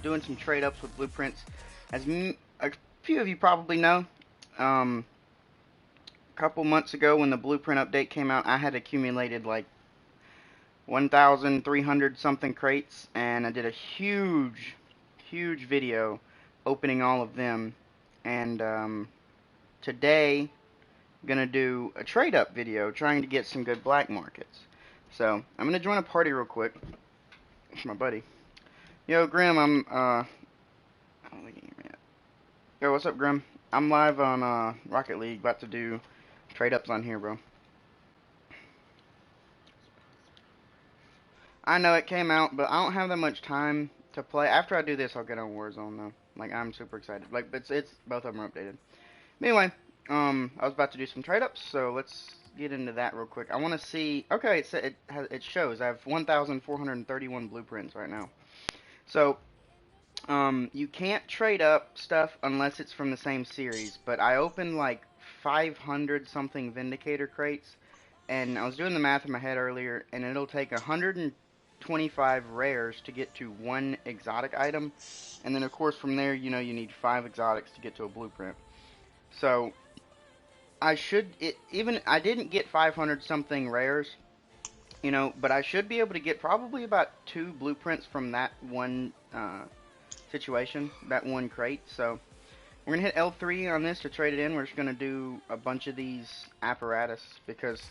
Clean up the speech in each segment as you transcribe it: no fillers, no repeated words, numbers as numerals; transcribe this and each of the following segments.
doing some trade-ups with blueprints. As a few of you probably know, a couple months ago when the blueprint update came out, I had accumulated like 1,300 something crates, and I did a huge video opening all of them. And today, I'm gonna do a trade-up video trying to get some good black markets. So I'm gonna join a party real quick. It's my buddy. Yo, Grim, I don't think he can hear me yet. Yo, what's up, Grim? I'm live on Rocket League, about to do trade-ups on here, bro. I know it came out, but I don't have that much time to play. After I do this, I'll get on Warzone, though. Like, I'm super excited. Like, it's both of them are updated. But anyway, I was about to do some trade-ups, so let's get into that real quick. I want to see. Okay, it shows I have 1,431 blueprints right now. So, you can't trade up stuff unless it's from the same series. But I opened like 500 something Vindicator crates, and I was doing the math in my head earlier, and it'll take 125 rares to get to one exotic item, and then of course from there, you need 5 exotics to get to a blueprint. So I didn't get 500 something rares, but I should be able to get probably about 2 blueprints from that one situation, that one crate. So we're gonna hit L3 on this to trade it in. We're just gonna do a bunch of these apparatus because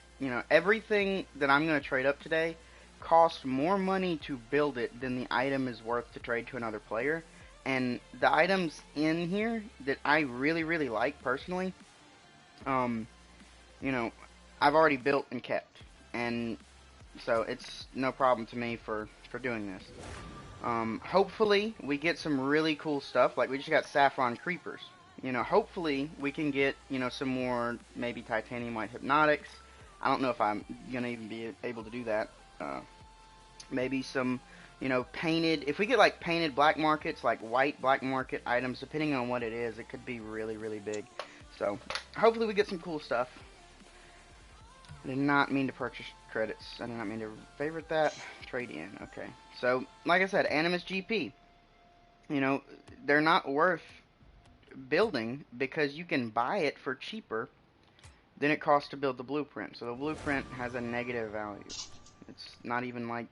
everything that I'm gonna trade up today costs more money to build it than the item is worth to trade to another player. And the items in here that I really like personally, I've already built and kept, and so it's no problem to me for doing this. Hopefully we get some really cool stuff. Like, we just got saffron creepers. Hopefully we can get some more, maybe titanium white hypnotics. I don't know if I'm gonna even be able to do that. Maybe some painted, if we get like painted black markets, like white black market items, depending on what it is, it could be really big. So hopefully we get some cool stuff. I did not mean to purchase credits. I did not mean to favorite that. Trade in. Okay. So like I said, Animus GP, they're not worth building because you can buy it for cheaper than it costs to build the blueprint. So the blueprint has a negative value. It's not even like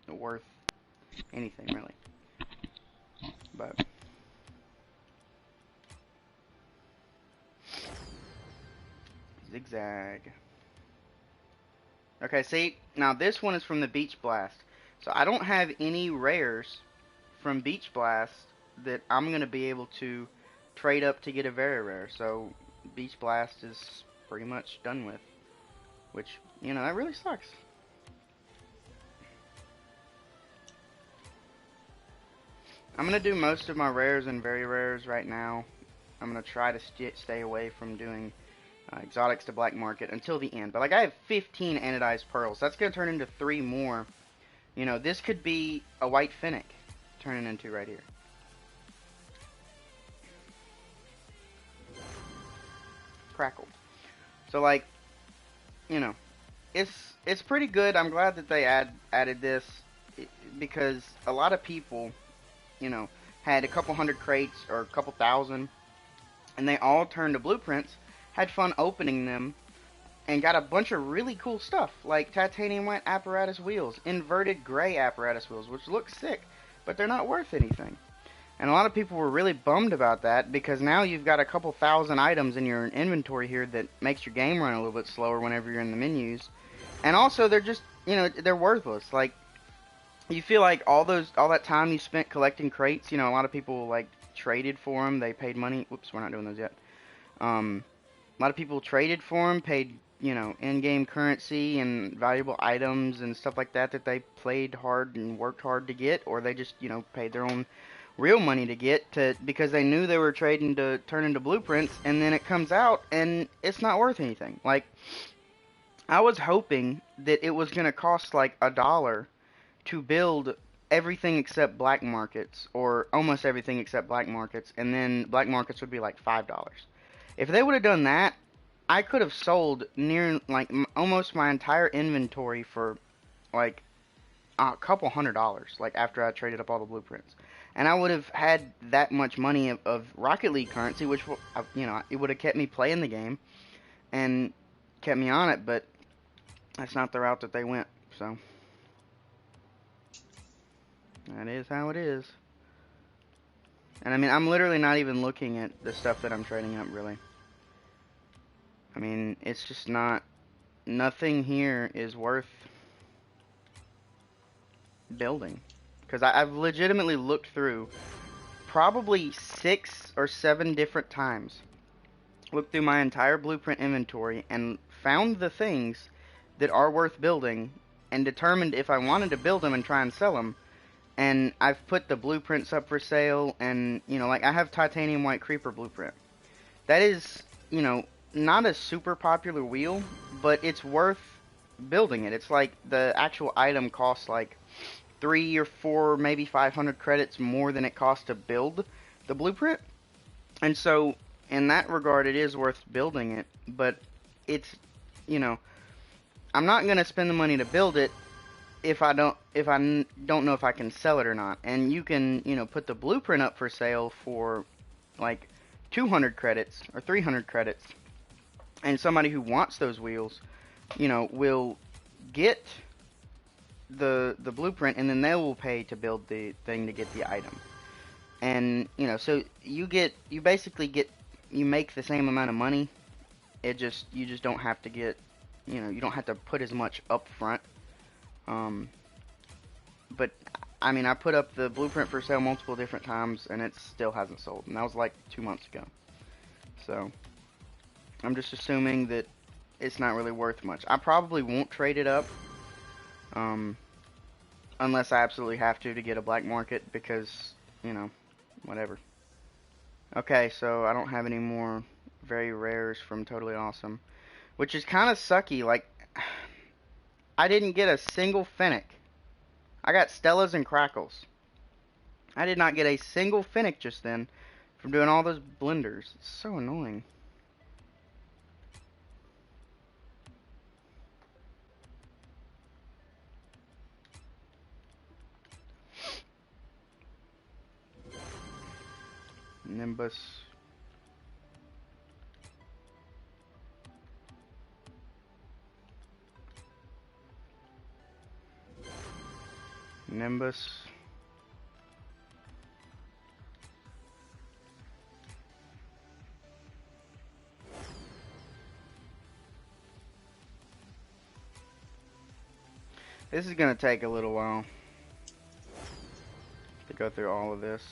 worth anything really. But zigzag. Okay, see, now this one is from the Beach Blast. So I don't have any rares from Beach Blast that I'm gonna be able to trade up to get a very rare. So Beach Blast is pretty much done with, which that really sucks. I'm going to do most of my rares and very rares right now. I'm going to try to stay away from doing exotics to black market until the end. But like, I have 15 anodized pearls. That's going to turn into 3 more. This could be a white finnick turning into right here. Crackled. So like, it's pretty good. I'm glad that they added this because a lot of people had a couple hundred crates or a couple thousand, and they all turned to blueprints, had fun opening them, and got a bunch of really cool stuff, like titanium white apparatus wheels, inverted gray apparatus wheels, which look sick, but they're not worth anything. And a lot of people were really bummed about that, because now you've got a couple thousand items in your inventory here that makes your game run a little bit slower whenever you're in the menus. And also, they're just, they're worthless. Like, you feel like all that time you spent collecting crates, a lot of people like traded for them. They paid money. Whoops, we're not doing those yet. A lot of people traded for them, paid in-game currency and valuable items and stuff like that they played hard and worked hard to get, or they just paid their own real money to get because they knew they were trading to turn into blueprints, and then it comes out and it's not worth anything. Like, I was hoping that it was gonna cost like $1 to build everything except black markets, or almost everything except black markets, and then black markets would be like $5. If they would have done that, I could have sold near like almost my entire inventory for like a couple $100, like after I traded up all the blueprints. and I would have had that much money of Rocket League currency, which it would have kept me playing the game and kept me on it. But that's not the route that they went. So that is how it is. And I mean, I'm literally not even looking at the stuff that I'm trading up, really. I mean, it's just not. Nothing here is worth building. Because I've legitimately looked through probably 6 or 7 different times. Looked through my entire blueprint inventory and found the things that are worth building and determined if I wanted to build them and try and sell them. And I've put the blueprints up for sale, and, like, I have Titanium White Creeper blueprint. That is, not a super popular wheel, but it's worth building it. It's like the actual item costs like 3 or 4, maybe 500 credits more than it costs to build the blueprint. And so, in that regard, it is worth building it, but it's, I'm not going to spend the money to build it if I don't know if I can sell it or not. And you can, put the blueprint up for sale for like 200 credits or 300 credits, and somebody who wants those wheels, will get the blueprint, and then they will pay to build the thing to get the item. And so you make the same amount of money. You just don't have to get, you don't have to put as much up front. But I mean, I put up the blueprint for sale multiple different times, and it still hasn't sold. And that was like 2 months ago. So I'm just assuming that it's not really worth much. I probably won't trade it up, unless I absolutely have to get a black market, because, whatever. Okay, so I don't have any more very rares from Totally Awesome, which is kind of sucky. Like, I didn't get a single Fennec. I got Stellas and Crackles. I did not get a single Fennec just then from doing all those blenders. It's so annoying. Nimbus. Nimbus. This is going to take a little while to go through all of this.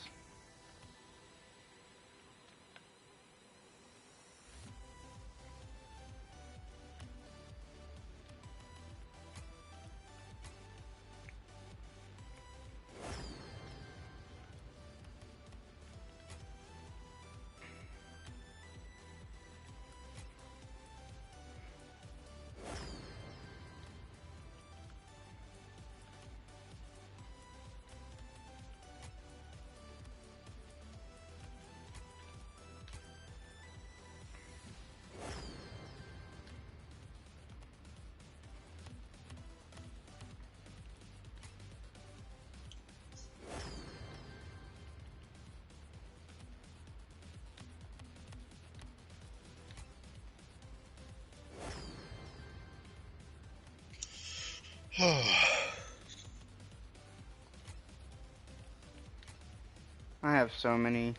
I have so many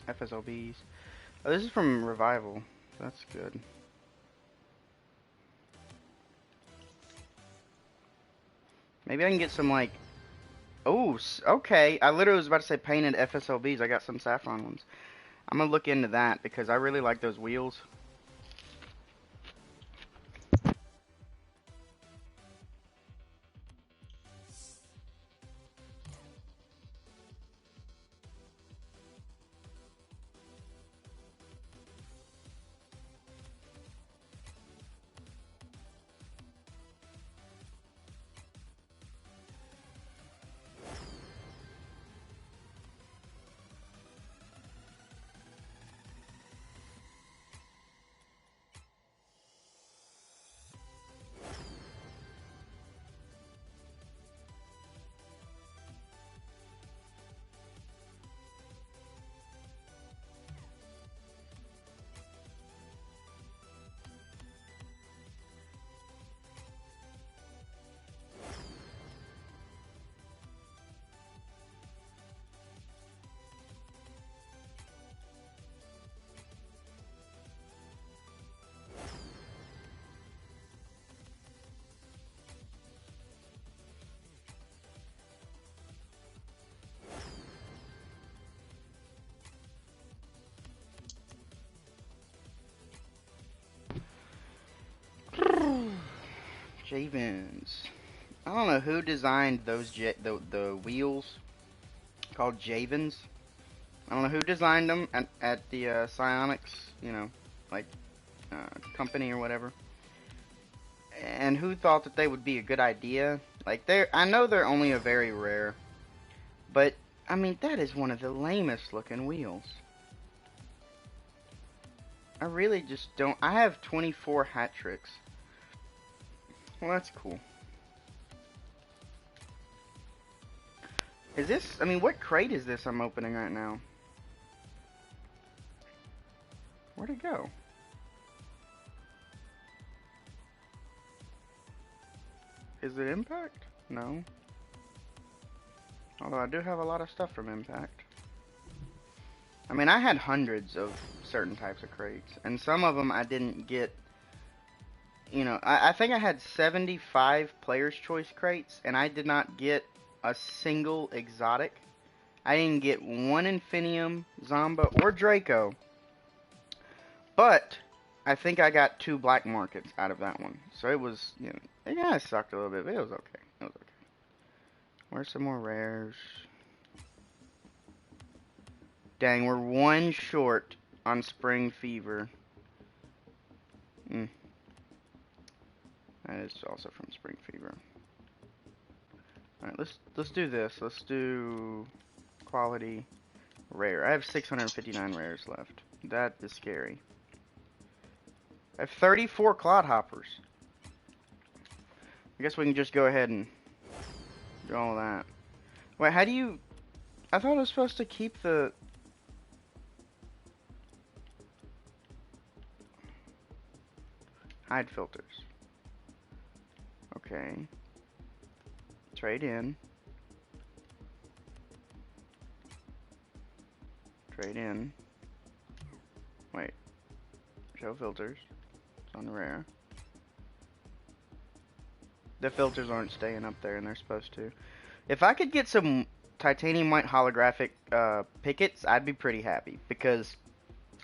FSLBs. Oh, this is from Revival. That's good. Maybe I can get some, like... Oh, okay. I literally was about to say painted FSLBs. I got some saffron ones. I'm gonna look into that because I really like those wheels. Javens. I don't know who designed those the wheels called Javens. I don't know who designed them at the Psionics, you know, like company or whatever. And who thought that they would be a good idea? Like I know they're only a very rare, but I mean that is one of the lamest looking wheels. I really just don't. I have 24 hat tricks. Well, that's cool. Is this? I mean, what crate is this I'm opening right now? Where'd it go? Is it Impact? No. Although I do have a lot of stuff from Impact. I mean, I had hundreds of certain types of crates, and some of them I didn't get. You know, I think I had 75 Player's Choice crates, and I did not get a single exotic. I didn't get one Infinium, Zomba, or Draco. But I think I got 2 black markets out of that one. So it was, you know, it kind of sucked a little bit, but it was okay. It was okay. Where's some more rares? Dang, we're 1 short on Spring Fever. That is also from Spring Fever. Alright, let's do this. Let's do quality rare. I have 659 rares left. That is scary. I have 34 Clodhoppers. I guess we can just go ahead and do all that. Wait, how do you... I thought I was supposed to keep the... hide filters. Okay. Trade in. Trade in. Wait. Show filters. It's on rare. The filters aren't staying up there and they're supposed to. If I could get some titanium white holographic pickets, I'd be pretty happy, because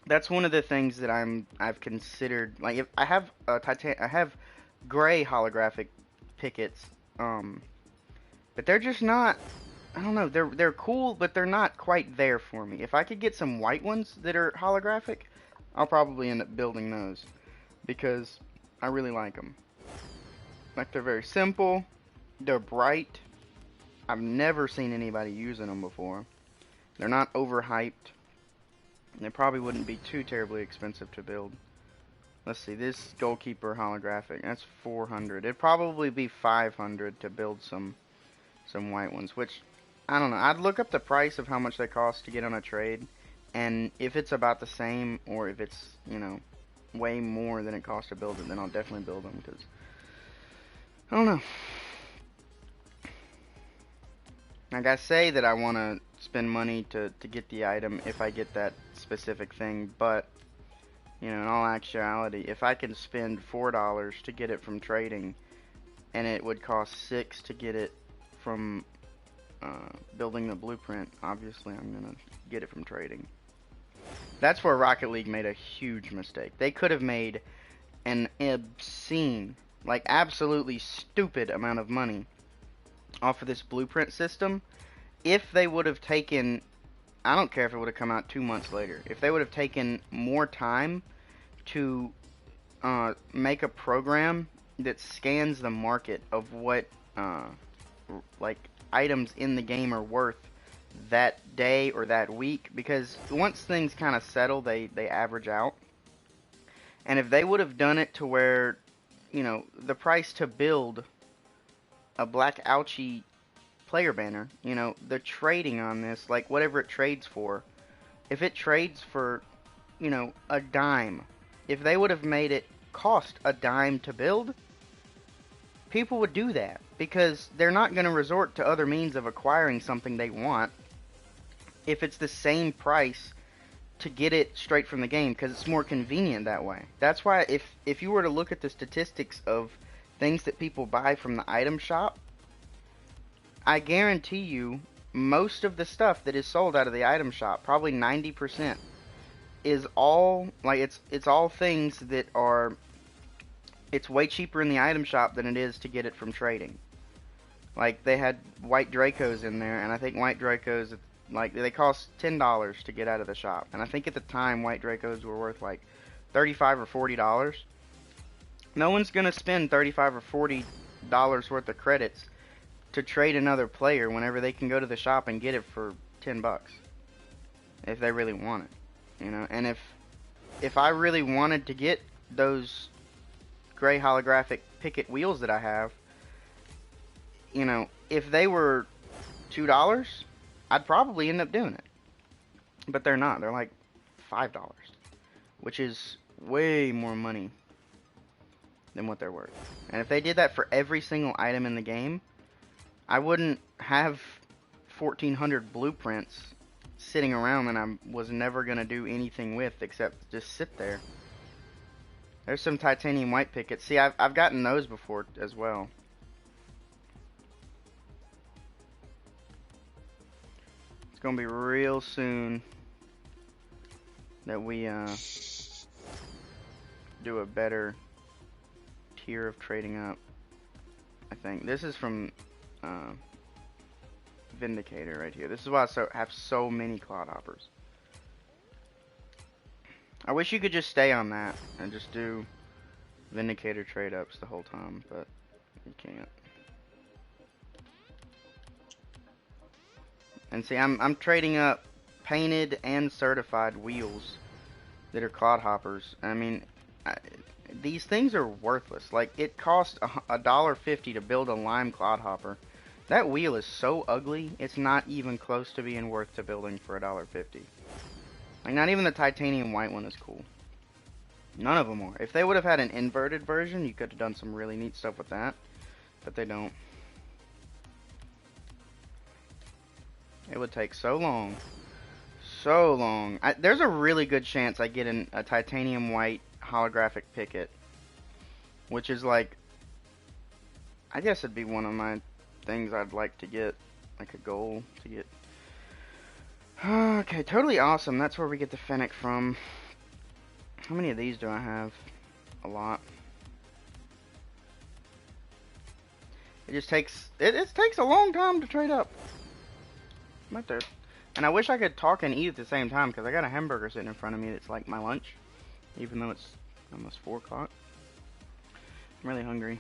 that's one of the things that I've considered. Like, if I have I have gray holographic pickets, but they're just not. I don't know. They're cool, but they're not quite there for me. If I could get some white ones that are holographic, I'll probably end up building those, because I really like them. Like, they're very simple. They're bright. I've never seen anybody using them before. They're not overhyped. They probably wouldn't be too terribly expensive to build. Let's see, this goalkeeper holographic, that's 400. It'd probably be 500 to build some white ones, which, I don't know. I'd look up the price of how much they cost to get on a trade, and if it's about the same, or if it's, you know, way more than it costs to build it, then I'll definitely build them, because, I don't know. Like, I say that I want to spend money to get the item if I get that specific thing, but, you know, in all actuality, if I can spend $4 to get it from trading, and it would cost $6 to get it from building the blueprint, obviously I'm gonna get it from trading. That's where Rocket League made a huge mistake. They could have made an obscene, like absolutely stupid amount of money off of this blueprint system if they would have taken, I don't care if it would have come out 2 months later, if they would have taken more time to make a program that scans the market of what like items in the game are worth that day or that week, because once things kind of settle, they average out. And if they would have done it to where, you know, the price to build a Black Ouchie player banner, you know, the trading on this, like whatever it trades for, if it trades for, you know, a dime, if they would have made it cost a dime to build, people would do that, because they're not going to resort to other means of acquiring something they want if it's the same price to get it straight from the game, because it's more convenient that way. That's why if you were to look at the statistics of things that people buy from the item shop, I guarantee you most of the stuff that is sold out of the item shop, probably 90%, is all, like, it's all things that are it's way cheaper in the item shop than it is to get it from trading. Like, they had white Dracos in there, and I think white Dracos, like, they cost $10 to get out of the shop. And I think at the time, white Dracos were worth, like, $35 or $40. No one's gonna spend $35 or $40 worth of credits to trade another player whenever they can go to the shop and get it for $10 if they really want it, you know. And if I really wanted to get those gray holographic Pickett wheels that I have, you know, if they were $2, I'd probably end up doing it. But they're not. They're like $5, which is way more money than what they're worth. And if they did that for every single item in the game, I wouldn't have 1,400 blueprints sitting around that I was never going to do anything with except just sit there. There's some titanium white Pickets. See, I've gotten those before as well. It's going to be real soon that we do a better tier of trading up. I think this is from Vindicator right here. This is why I have so many clodhoppers. I wish you could just stay on that and just do Vindicator trade ups the whole time, but you can't. And see, I'm trading up painted and certified wheels that are clodhoppers. I mean, these things are worthless. Like, it costs $1.50 to build a lime clodhopper. That wheel is so ugly, it's not even close to being worth to building for $1.50. Like, not even the titanium white one is cool. None of them are. If they would have had an inverted version, you could have done some really neat stuff with that. But they don't. It would take so long. So long. There's a really good chance I get a titanium white holographic Pickett. Which is like, I guess it'd be one of my things I'd like to get. Like a goal to get. Okay, totally awesome. That's where we get the Fennec from. How many of these do I have? A lot. It just takes, it takes a long time to trade up. Right there. And I wish I could talk and eat at the same time, because I got a hamburger sitting in front of me that's like my lunch. Even though it's almost 4 o'clock. I'm really hungry.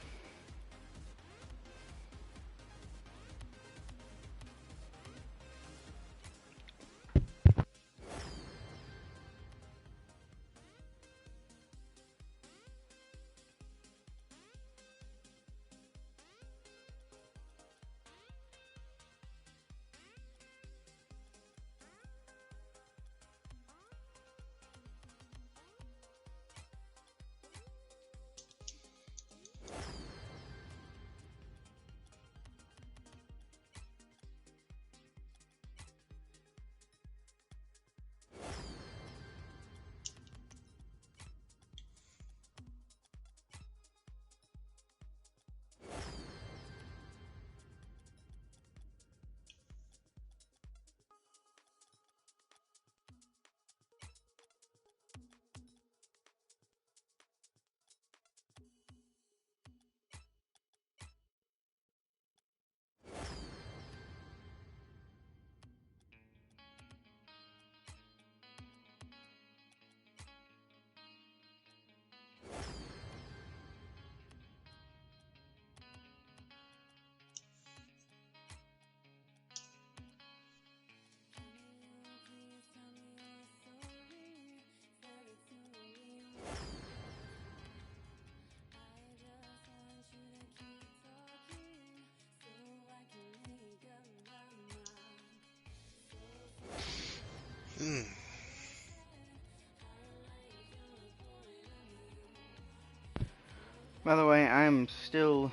By the way, I'm still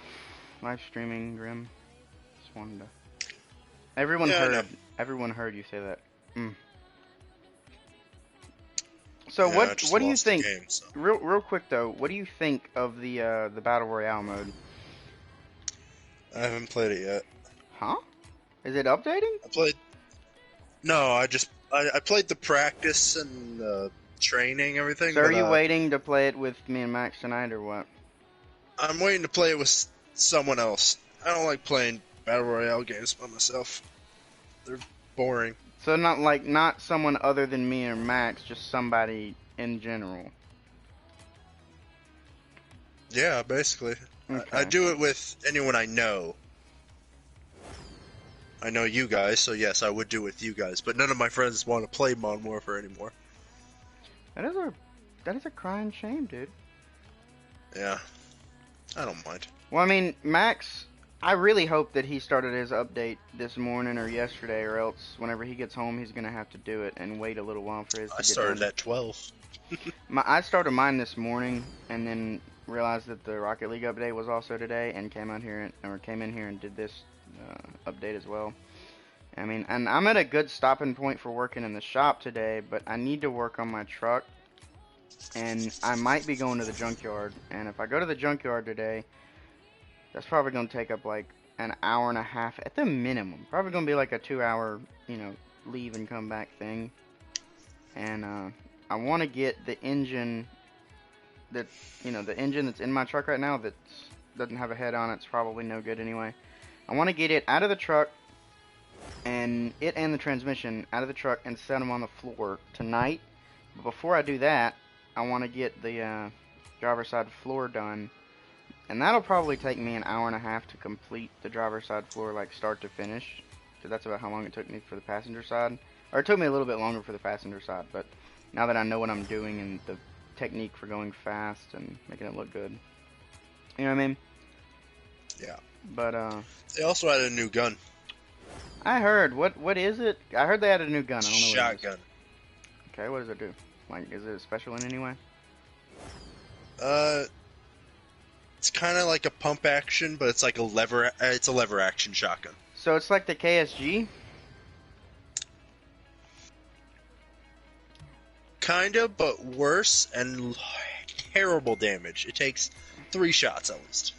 live streaming, Grim. Just wanted to. Everyone heard you say that. So yeah, what do you think? Game, so. Real quick though, what do you think of the battle royale mode? I haven't played it yet. Huh? Is it updating? No, I played the practice and the training, everything. So are you waiting to play it with me and Max tonight, or what? I'm waiting to play it with someone else. I don't like playing Battle Royale games by myself. They're boring. So not someone other than me or Max, just somebody in general. Yeah, basically. I Okay. do it with anyone I know. I know you guys, so yes, I would do it with you guys. But none of my friends want to play Modern Warfare anymore. That is a crying shame, dude. Yeah, I don't mind. Well, I mean, Max, I really hope that he started his update this morning or yesterday, or else whenever he gets home, he's gonna have to do it and wait a little while for his I to get started done. at 12. I started mine this morning, and then realized that the Rocket League update was also today, and came in here and did this update as well. I mean, and I'm at a good stopping point for working in the shop today, but I need to work on my truck, and I might be going to the junkyard. And if I go to the junkyard today, that's probably going to take up like an hour and a half at the minimum. Probably going to be like a 2 hour, leave and come back thing. And I want to get the engine the engine that's in my truck right now that doesn't have a head on it. It's probably no good anyway. I want to get it out of the truck, and the transmission out of the truck and set them on the floor tonight. But before I do that, I want to get the driver's side floor done, and that'll probably take me an hour and a half to complete the driver's side floor, like start to finish, because that's about how long it took me for the passenger side. Or it took me a little bit longer for the passenger side, but now that I know what I'm doing and the technique for going fast and making it look good, you know what I mean? Yeah. But They also added a new gun. I heard what is it? I heard they added a new gun. I don't know what it is. Shotgun. Okay, what does it do? Like, is it special in any way? It's kind of like a pump action, but it's like a lever. It's a lever action shotgun. So it's like the KSG. Kinda, but worse and terrible damage. It takes 3 shots at least.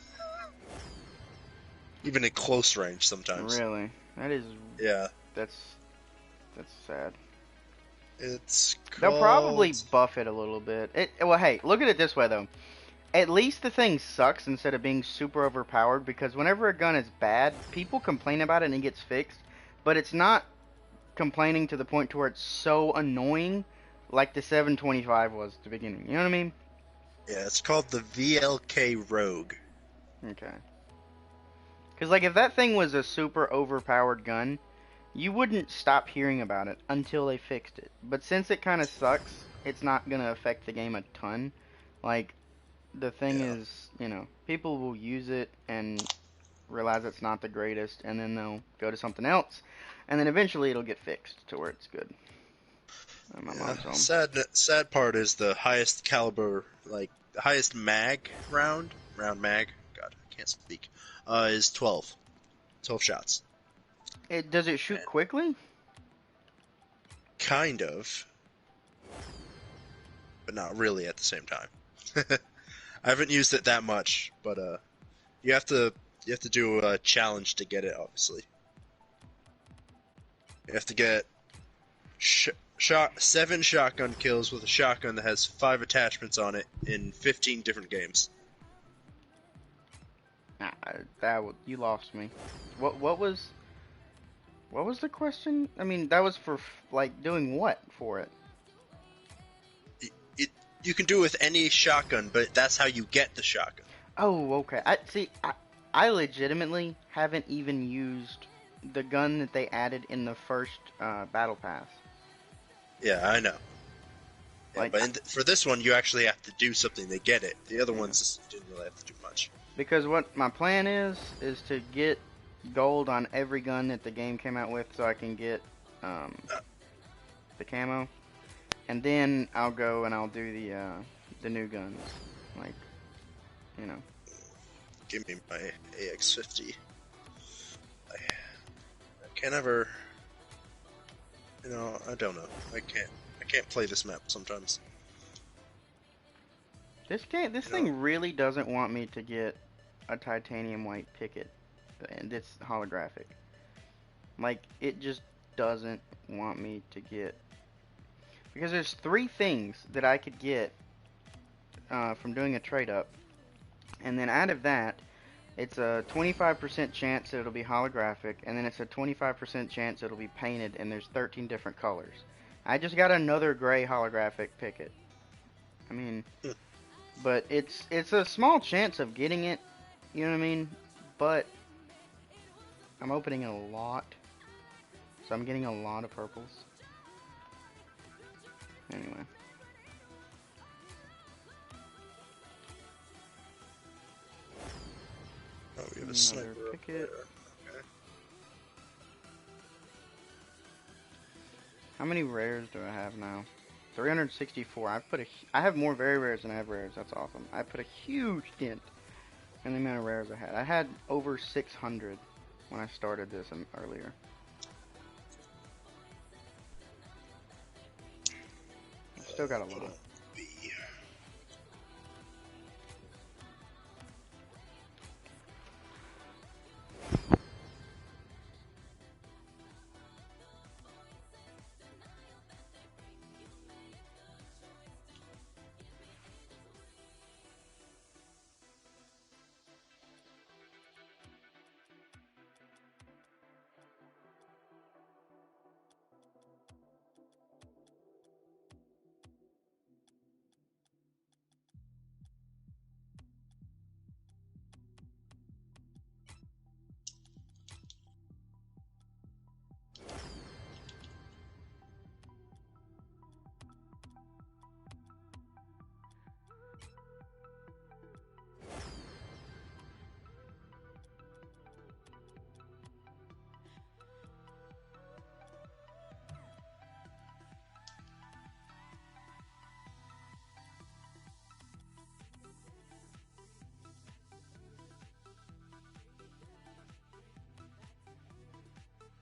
Even at close range sometimes. Really? That is. Yeah. That's sad. It's They'll probably called... buff it a little bit. Well, hey, look at it this way though. At least the thing sucks instead of being super overpowered, because whenever a gun is bad, people complain about it and it gets fixed, but it's not complaining to the point to where it's so annoying like the 725 was at the beginning. You know what I mean? Yeah, it's called the VLK Rogue. Okay. Because, like, if that thing was a super overpowered gun, you wouldn't stop hearing about it until they fixed it. But since it kind of sucks, it's not going to affect the game a ton. Like, the thing is, people will use it and realize it's not the greatest, and then they'll go to something else, and then eventually it'll get fixed to where it's good. My mom's home. Sad part is the highest caliber, like, the highest round mag, God, I can't speak, is 12. 12 shots. Does it shoot quickly? Kind of. But not really at the same time. I haven't used it that much, but you have to do a challenge to get it, obviously. You have to get 7 shotgun kills with a shotgun that has 5 attachments on it in 15 different games. You lost me. What was the question? I mean, that was for like doing what for it? You can do it with any shotgun, but that's how you get the shotgun. Oh, okay. I legitimately haven't even used the gun that they added in the first battle pass. Yeah, I know. Yeah, Like, but for this one, you actually have to do something to get it. The other ones didn't really have to do much. Because what my plan is to get gold on every gun that the game came out with, so I can get the camo, and then I'll go and I'll do the new guns, like, Give me my AX-50. I can't ever. I don't know. I can't play this map sometimes. This thing really doesn't want me to get a titanium white picket, and it's holographic. Like, it just doesn't want me to get, because there's 3 things that I could get from doing a trade up, And then out of that, it's a 25% chance that it'll be holographic, and then it's a 25% chance it'll be painted, and there's 13 different colors. I just got another gray holographic Pickett. I mean, Hmm. but it's a small chance of getting it, you know what I mean? But I'm opening a lot, so I'm getting a lot of purples. Anyway. Oh, we have a Another sniper up there. Pickett. Okay. How many rares do I have now? 364. I have more very rares than I have rares. That's awesome. I put a huge dent in the amount of rares I had. I had over 600 when I started this earlier. I still got a lot. B.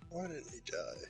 Why didn't he die?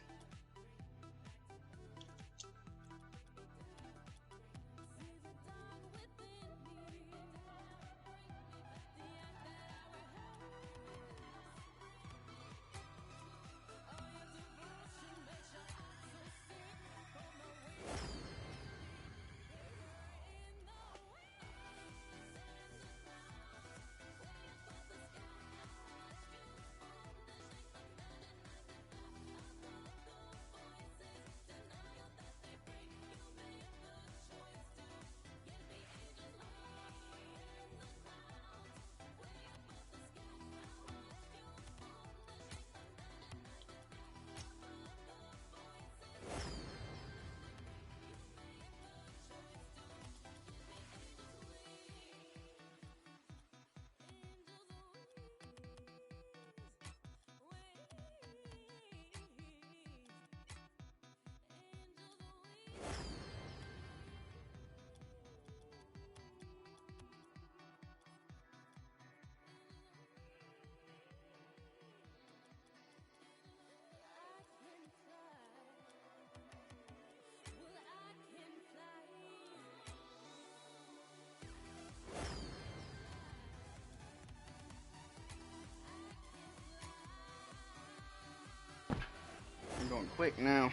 I'm going quick now.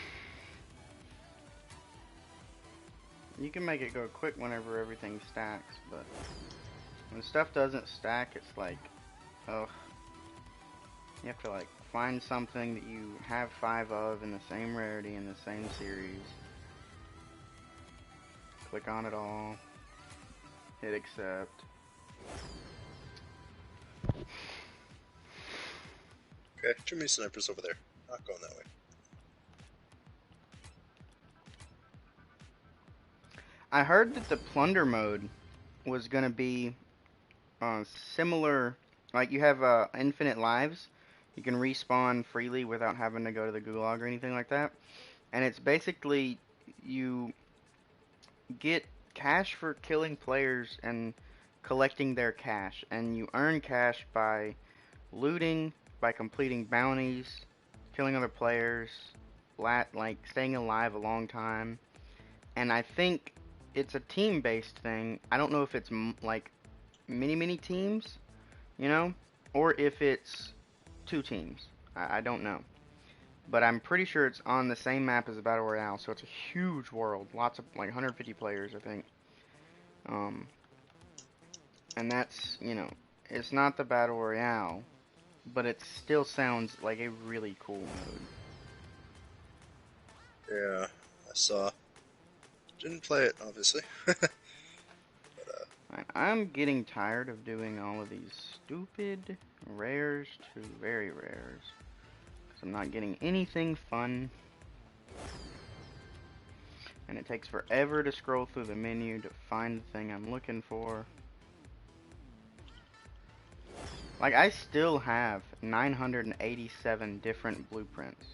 You can make it go quick whenever everything stacks, but when stuff doesn't stack, it's like, ugh. You have to like find something that you have 5 of in the same rarity in the same series. Click on it all. Hit accept. Okay, too many snipers over there. Not going that way. I heard that the plunder mode was gonna be similar. Like you have infinite lives, you can respawn freely without having to go to the gulag or anything like that. And it's basically you get cash for killing players and collecting their cash, and you earn cash by looting, by completing bounties, killing other players, like staying alive a long time. And I think it's a team-based thing. I don't know if it's like many teams, you know, or if it's 2 teams. I don't know. But I'm pretty sure it's on the same map as the Battle Royale, so it's a huge world. Lots of, like, 150 players, I think. Um, And that's, you know, it's not the Battle Royale, but it still sounds like a really cool mode. Yeah, I saw. Didn't play it, obviously. I'm getting tired of doing all of these stupid rares to very rares. Because I'm not getting anything fun. And it takes forever to scroll through the menu to find the thing I'm looking for. Like, I still have 987 different blueprints.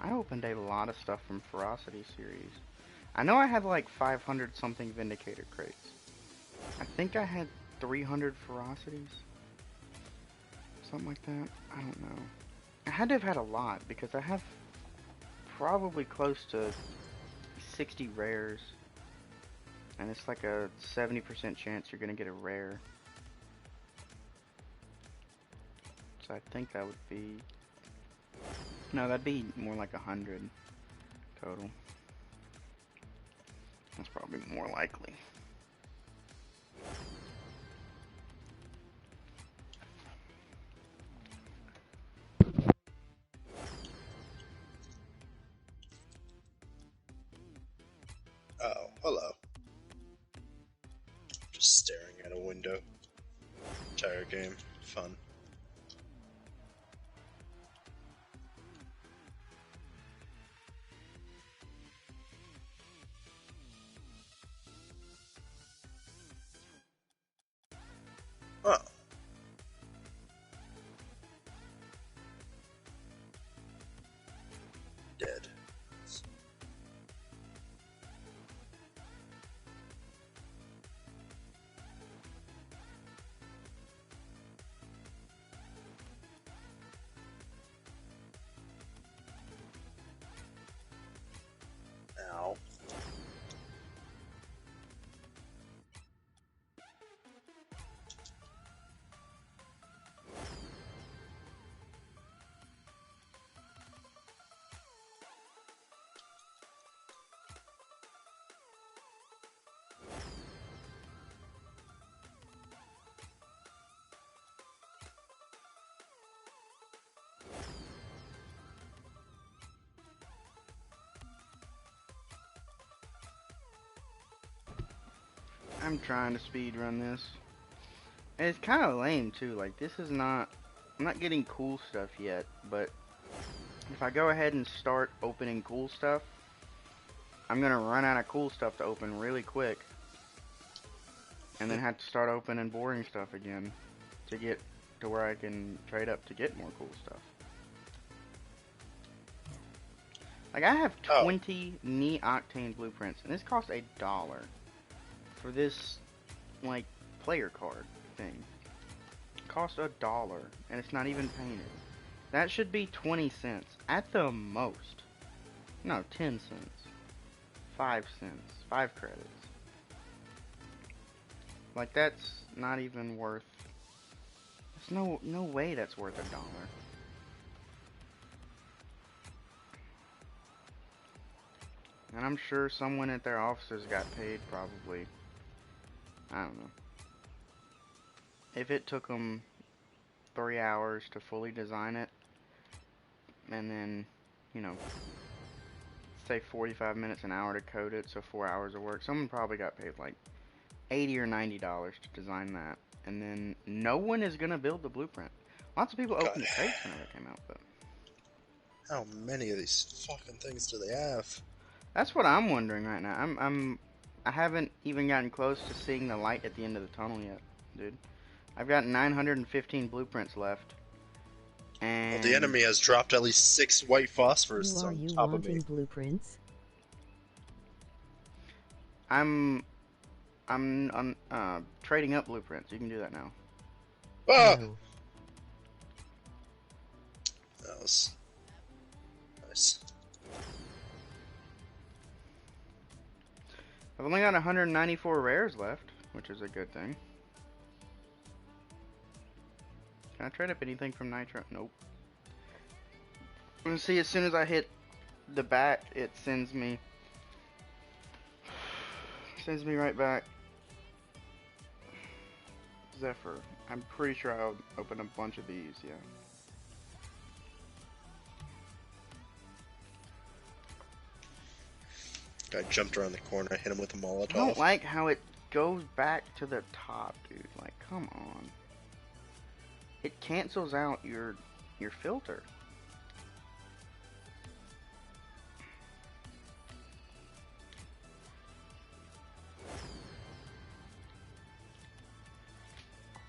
I opened a lot of stuff from Ferocity series. I know I had like 500 something Vindicator crates. I think I had 300 Ferocities. Something like that. I don't know. I had to have had a lot because I have probably close to 60 rares. And it's like a 70% chance you're gonna get a rare. So I think that would be... No, that'd be more like 100 total. That's probably more likely. Oh, hello. Just staring at a window. Entire game. Fun. Oh. Dead. Ow. I'm trying to speedrun this. And it's kind of lame too. Like, this is not... I'm not getting cool stuff yet, but if I go ahead and start opening cool stuff, I'm gonna run out of cool stuff to open really quick. And then have to start opening boring stuff again to get to where I can trade up to get more cool stuff. Like, I have 20 knee octane blueprints, and this costs $1 for this, like, player card thing. It costs $1, and it's not even painted. That should be 20 cents at the most. No, 10 cents. 5 cents. 5 credits. Like, that's not even worth... There's no way that's worth $1. And I'm sure someone at their offices got paid, probably. I don't know. If it took them 3 hours to fully design it, and then, you know, say 45 minutes an hour to code it, so 4 hours of work, someone probably got paid like $80 or $90 to design that. And then no one is gonna build the blueprint. Lots of people opened the crates whenever it came out, but How many of these fucking things do they have? that's what I'm wondering right now. I haven't even gotten close to seeing the light at the end of the tunnel yet, dude. I've got 915 blueprints left. And Well, the enemy has dropped at least 6 white phosphors on top of me. Blueprints? I'm trading up blueprints. You can do that now. Ah! No. That was nice. I've only got 194 rares left, which is a good thing. Can I trade up anything from Nitro? Nope. And see, as soon as I hit the bat, it sends me Sends me right back. Zephyr. I'm pretty sure I'll open a bunch of these, yeah. Guy jumped around the corner. I hit him with a I Molotov. don't like how it goes back to the top, dude. Like, come on. It cancels out your filter.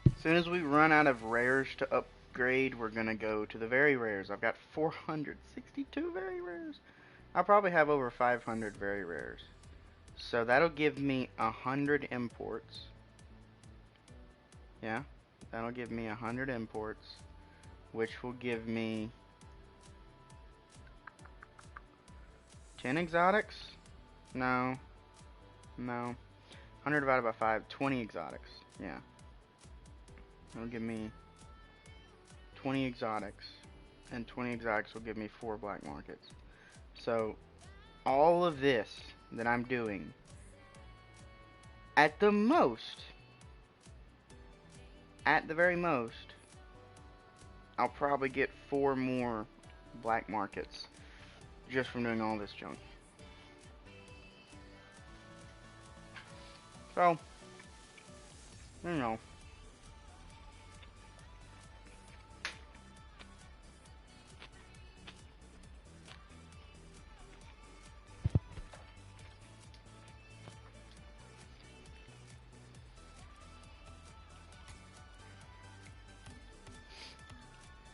As soon as we run out of rares to upgrade, we're gonna go to the very rares. I've got 462 very rares. I'll probably have over 500 very rares. So that'll give me 100 imports. Yeah, that'll give me 100 imports, which will give me 10 exotics? No. 100 divided by 5, 20 exotics. Yeah. That'll give me 20 exotics. And 20 exotics will give me 4 black markets. So, all of this that I'm doing, at the very most, I'll probably get 4 more black markets just from doing all this junk. So, you know.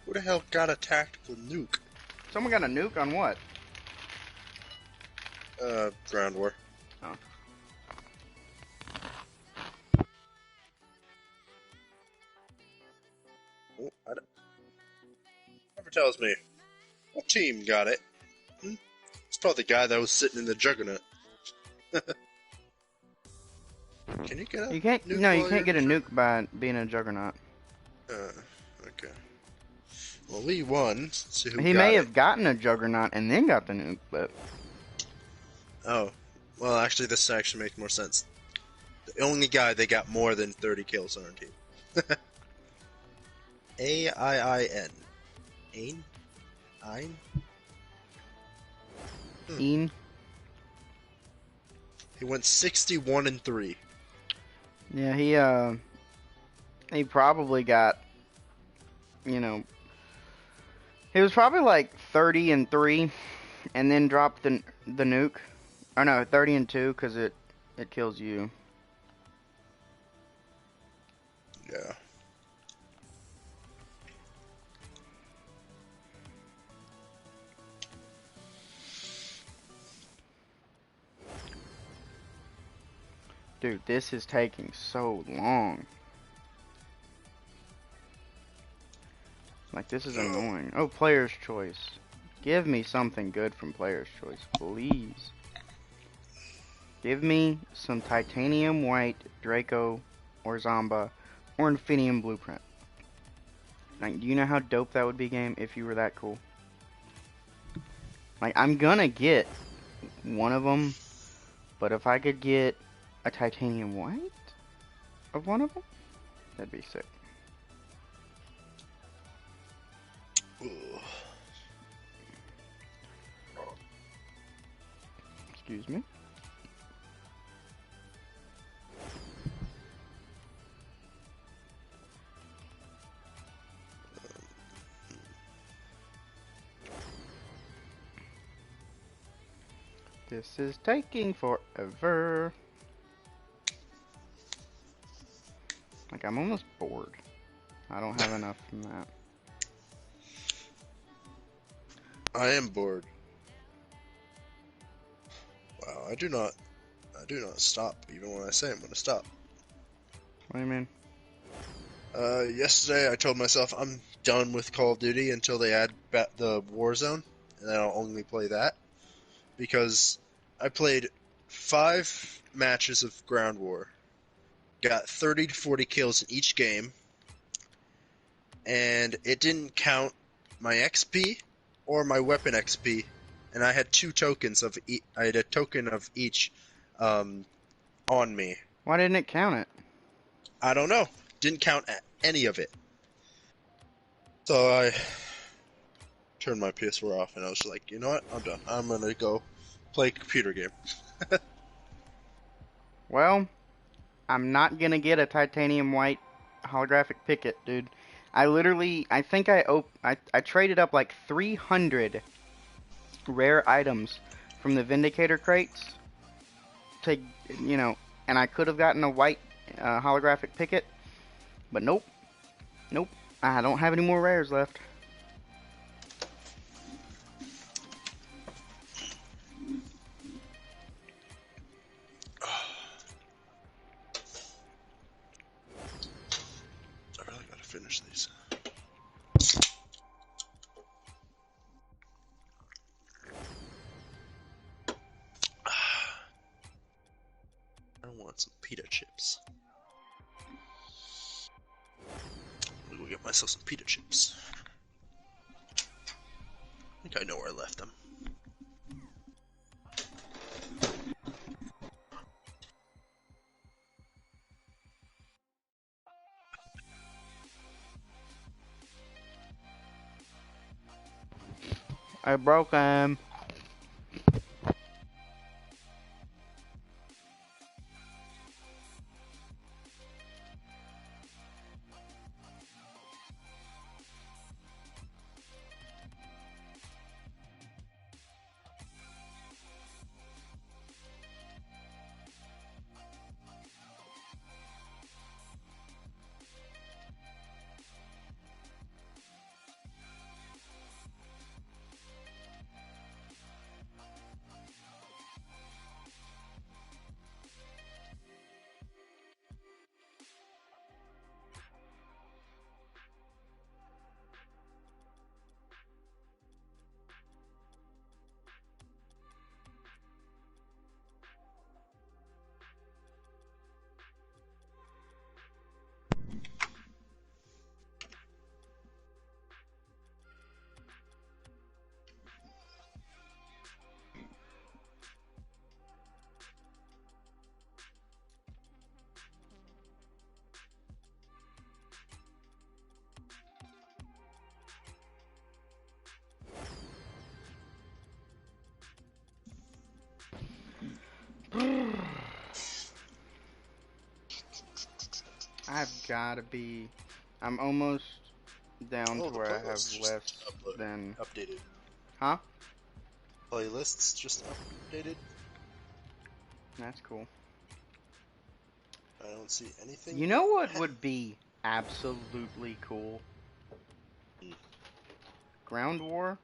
Who the hell got a tactical nuke? Someone got a nuke on what? Ground war. Oh. Oh, I don't... Never tells me. What team got it? It's probably the guy that was sitting in the juggernaut. Can you get a You can't. nuke No, you while can't you're get a in nuke by being a juggernaut. Okay. Well, we won. Let's see who He got may it. have gotten a juggernaut and then got the nuke, but Oh. Well, actually, this actually makes more sense. The only guy that got more than 30 kills on our team. A-I-I-N. Ain? Ein? Ian. He went 61-3. Yeah, he probably got, you know, he was probably like 30-3, and then dropped the nuke. Or no, 30-2 because it kills you. Yeah. Dude, this is taking so long. Like, this is annoying. Oh, player's choice. Give me something good from player's choice, please. Give me some titanium white Draco or Zomba or Infinium Blueprint. Like, do you know how dope that would be, game, if you were that cool? Like, I'm gonna get one of them, but if I could get a titanium white of one of them, that'd be sick. Ugh. Excuse me. This is taking forever. Like, I'm almost bored. I don't have enough from that. I am bored. Wow, I do not stop even when I say I'm going to stop. What do you mean? Yesterday I told myself I'm done with Call of Duty until they add the Warzone, and then I'll only play that. Because I played 5 matches of Ground War, got 30 to 40 kills in each game, and it didn't count my XP or my weapon XP, and I had 2 tokens of I had a token of each on me. Why didn't it count it? I don't know. Didn't count any of it. So I turned my PS4 off and I was like, you know what? I'm done. I'm gonna go play a computer game. Well, I'm not gonna get a titanium white holographic picket, dude. I think I traded up like 300 rare items from the Vindicator crates to, you know, and I could have gotten a white holographic picket, but nope, nope. I don't have any more rares left. I really gotta finish these. I want some pita chips. I'm gonna go get myself some pita chips. I think I know where I left them. I broke them. I've gotta be. I'm almost down Oh, to the where I have playlist's just less than. updated. Huh? Playlists just updated. That's cool. I don't see anything. You know what would be absolutely cool? Hmm. Ground War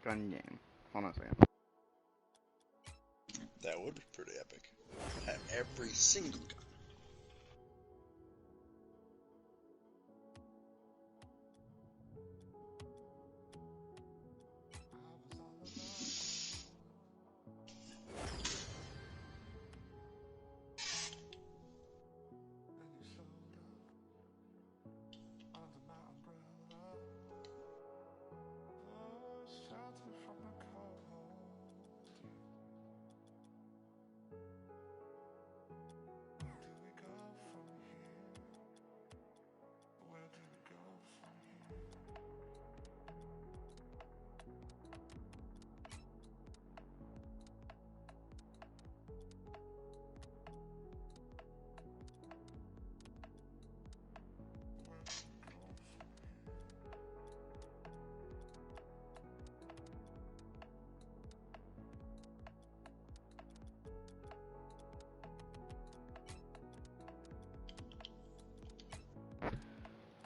gun game. Hold on a second. That would be pretty epic. Have every single gun.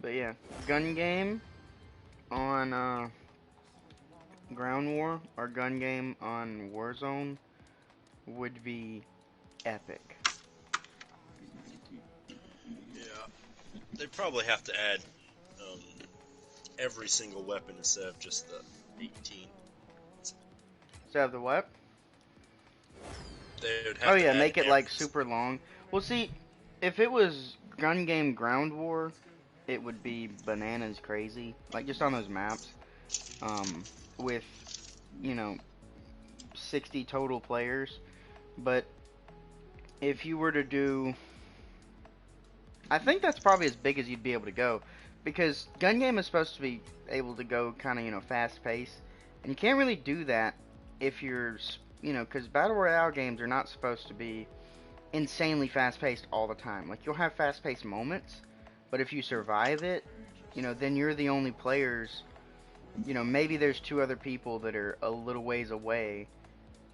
But yeah, gun game on Ground War or gun game on Warzone would be epic. Yeah, they probably have to add um, every single weapon instead of just the 18. So have the what? They would Oh have to yeah, add make it like every. super long. Well, see, if it was gun game Ground War, it would be bananas crazy. Like just on those maps, with you know 60 total players. But if you were to do, I think that's probably as big as you'd be able to go, because gun game is supposed to be able to go kind of, fast pace, and you can't really do that if you're, because battle royale games are not supposed to be insanely fast paced all the time. Like, you'll have fast paced moments, but if you survive it, then you're the only players. Maybe there's two other people that are a little ways away,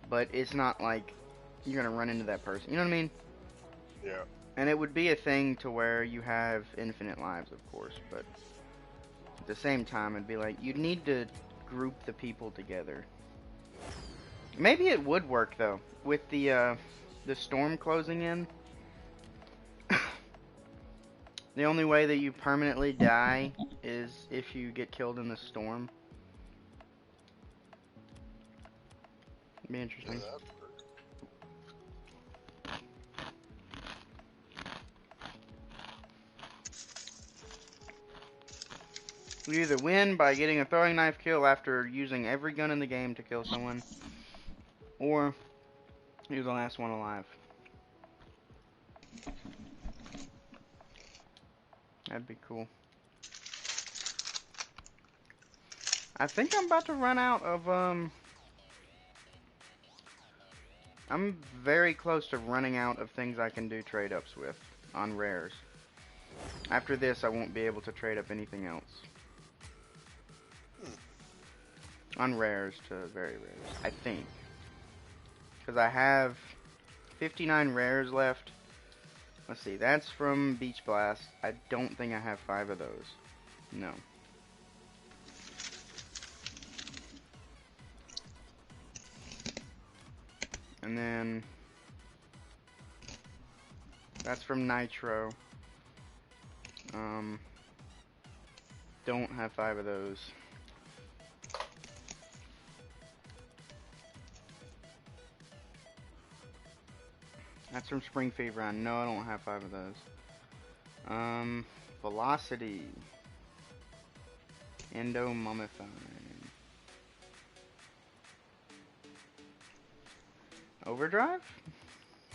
but it's not like you're gonna run into that person. You know what I mean? Yeah. And it would be a thing to where you have infinite lives, of course, but at the same time, it'd be like, you'd need to group the people together. Maybe it would work, though, with the storm closing in. The only way that you permanently die is if you get killed in the storm. It'd be interesting. You either win by getting a throwing knife kill after using every gun in the game to kill someone, or you're the last one alive. That'd be cool. I think I'm about to run out of, I'm very close to running out of things I can do trade-ups with on rares. After this, I won't be able to trade up anything else. On rares to very rares, I think. Because I have 59 rares left. Let's see, that's from Beach Blast. I don't think I have 5 of those. No. And then that's from Nitro. Don't have 5 of those. That's from Spring Fever. No, I don't have 5 of those. Velocity. Endo Mummify. Overdrive?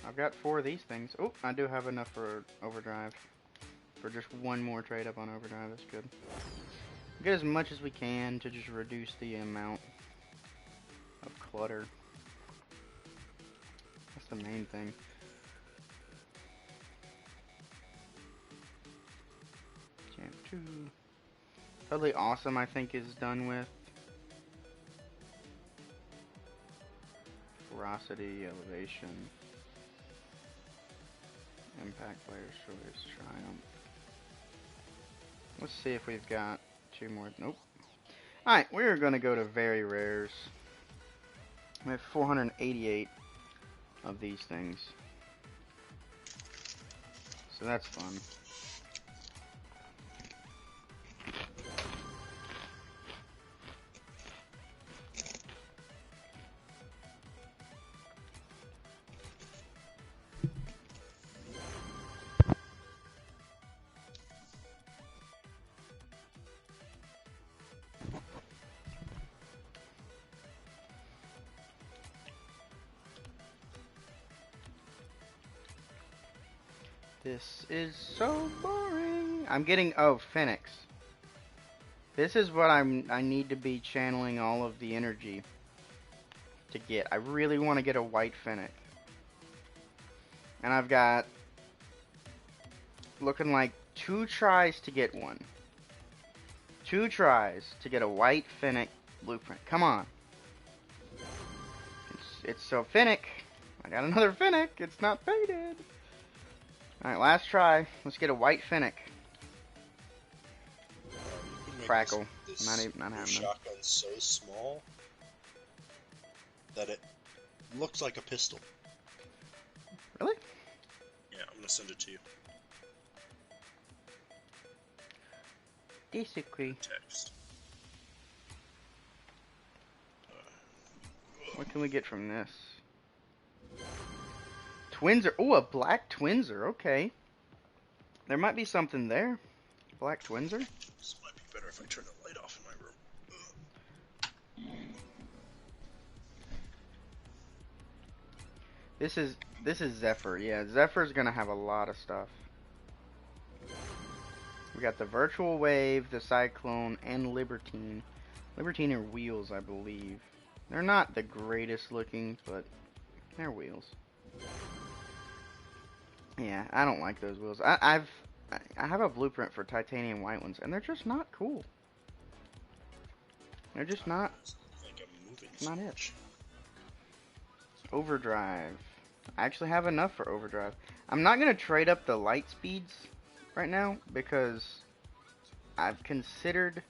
I've got 4 of these things. Oh, I do have enough for Overdrive. For just one more trade up on Overdrive, that's good. Get as much as we can to just reduce the amount of clutter. That's the main thing. Champ 2. Totally Awesome, I think, is done with. Ferocity, Elevation. Impact Player's Choice, Triumph. Let's see if we've got 2 more. Nope. Alright, we're going to go to very rares. We have 488 of these things. So that's fun. This is so boring. I'm getting, oh, Phoenix. This is what I need to be channeling all of the energy to get. I really want to get a white Fennec. And I've got looking like 2 tries to get one. 2 tries to get a white Fennec blueprint. Come on. It's so Fennec. I got another Fennec. It's not faded. Alright, last try. Let's get a white Fennec. Crackle. This Not having them. shotgun's so small that it looks like a pistol. Really? Yeah, I'm gonna send it to you. Disagree. Text. What can we get from this? Twinser. Oh, a black Twinser. Okay. There might be something there. Black Twinser? This might be better if I turn the light off in my room. This is This is Zephyr. Yeah, Zephyr's gonna have a lot of stuff. We got the Virtual Wave, the Cyclone, and Libertine. Libertine are wheels, I believe. They're not the greatest looking, but they're wheels. Yeah, I don't like those wheels. I have a blueprint for titanium white ones, and they're just not cool. They're just not. I think I'm moving Not so it. much. Overdrive. I actually have enough for overdrive. I'm not gonna trade up the light speeds right now because I've considered.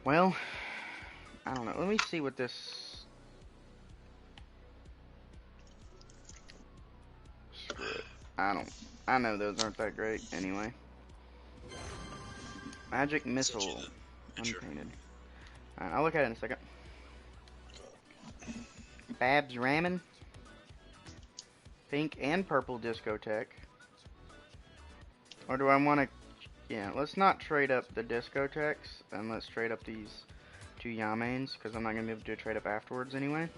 Well, I don't know. Let me see what this. Screw it. I don't. I know those aren't that great anyway. Magic Missile. Unpainted. Alright, I'll look at it in a second. Babs Ramen. Pink and purple discotheque. Or do I want to... Yeah, let's not trade up the discotheques, and let's trade up these two Yamanes, because I'm not going to be able to do a trade up afterwards anyway.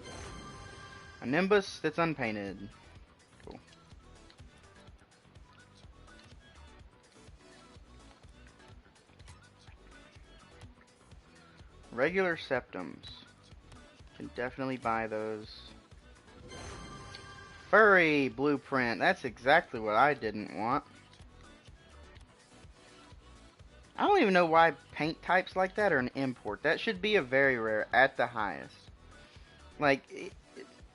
A Nimbus that's unpainted. Cool. Regular Septums. Can definitely buy those. Furry blueprint. That's exactly what I didn't want. I don't even know why paint types like that are an import. That should be a very rare at the highest. Like,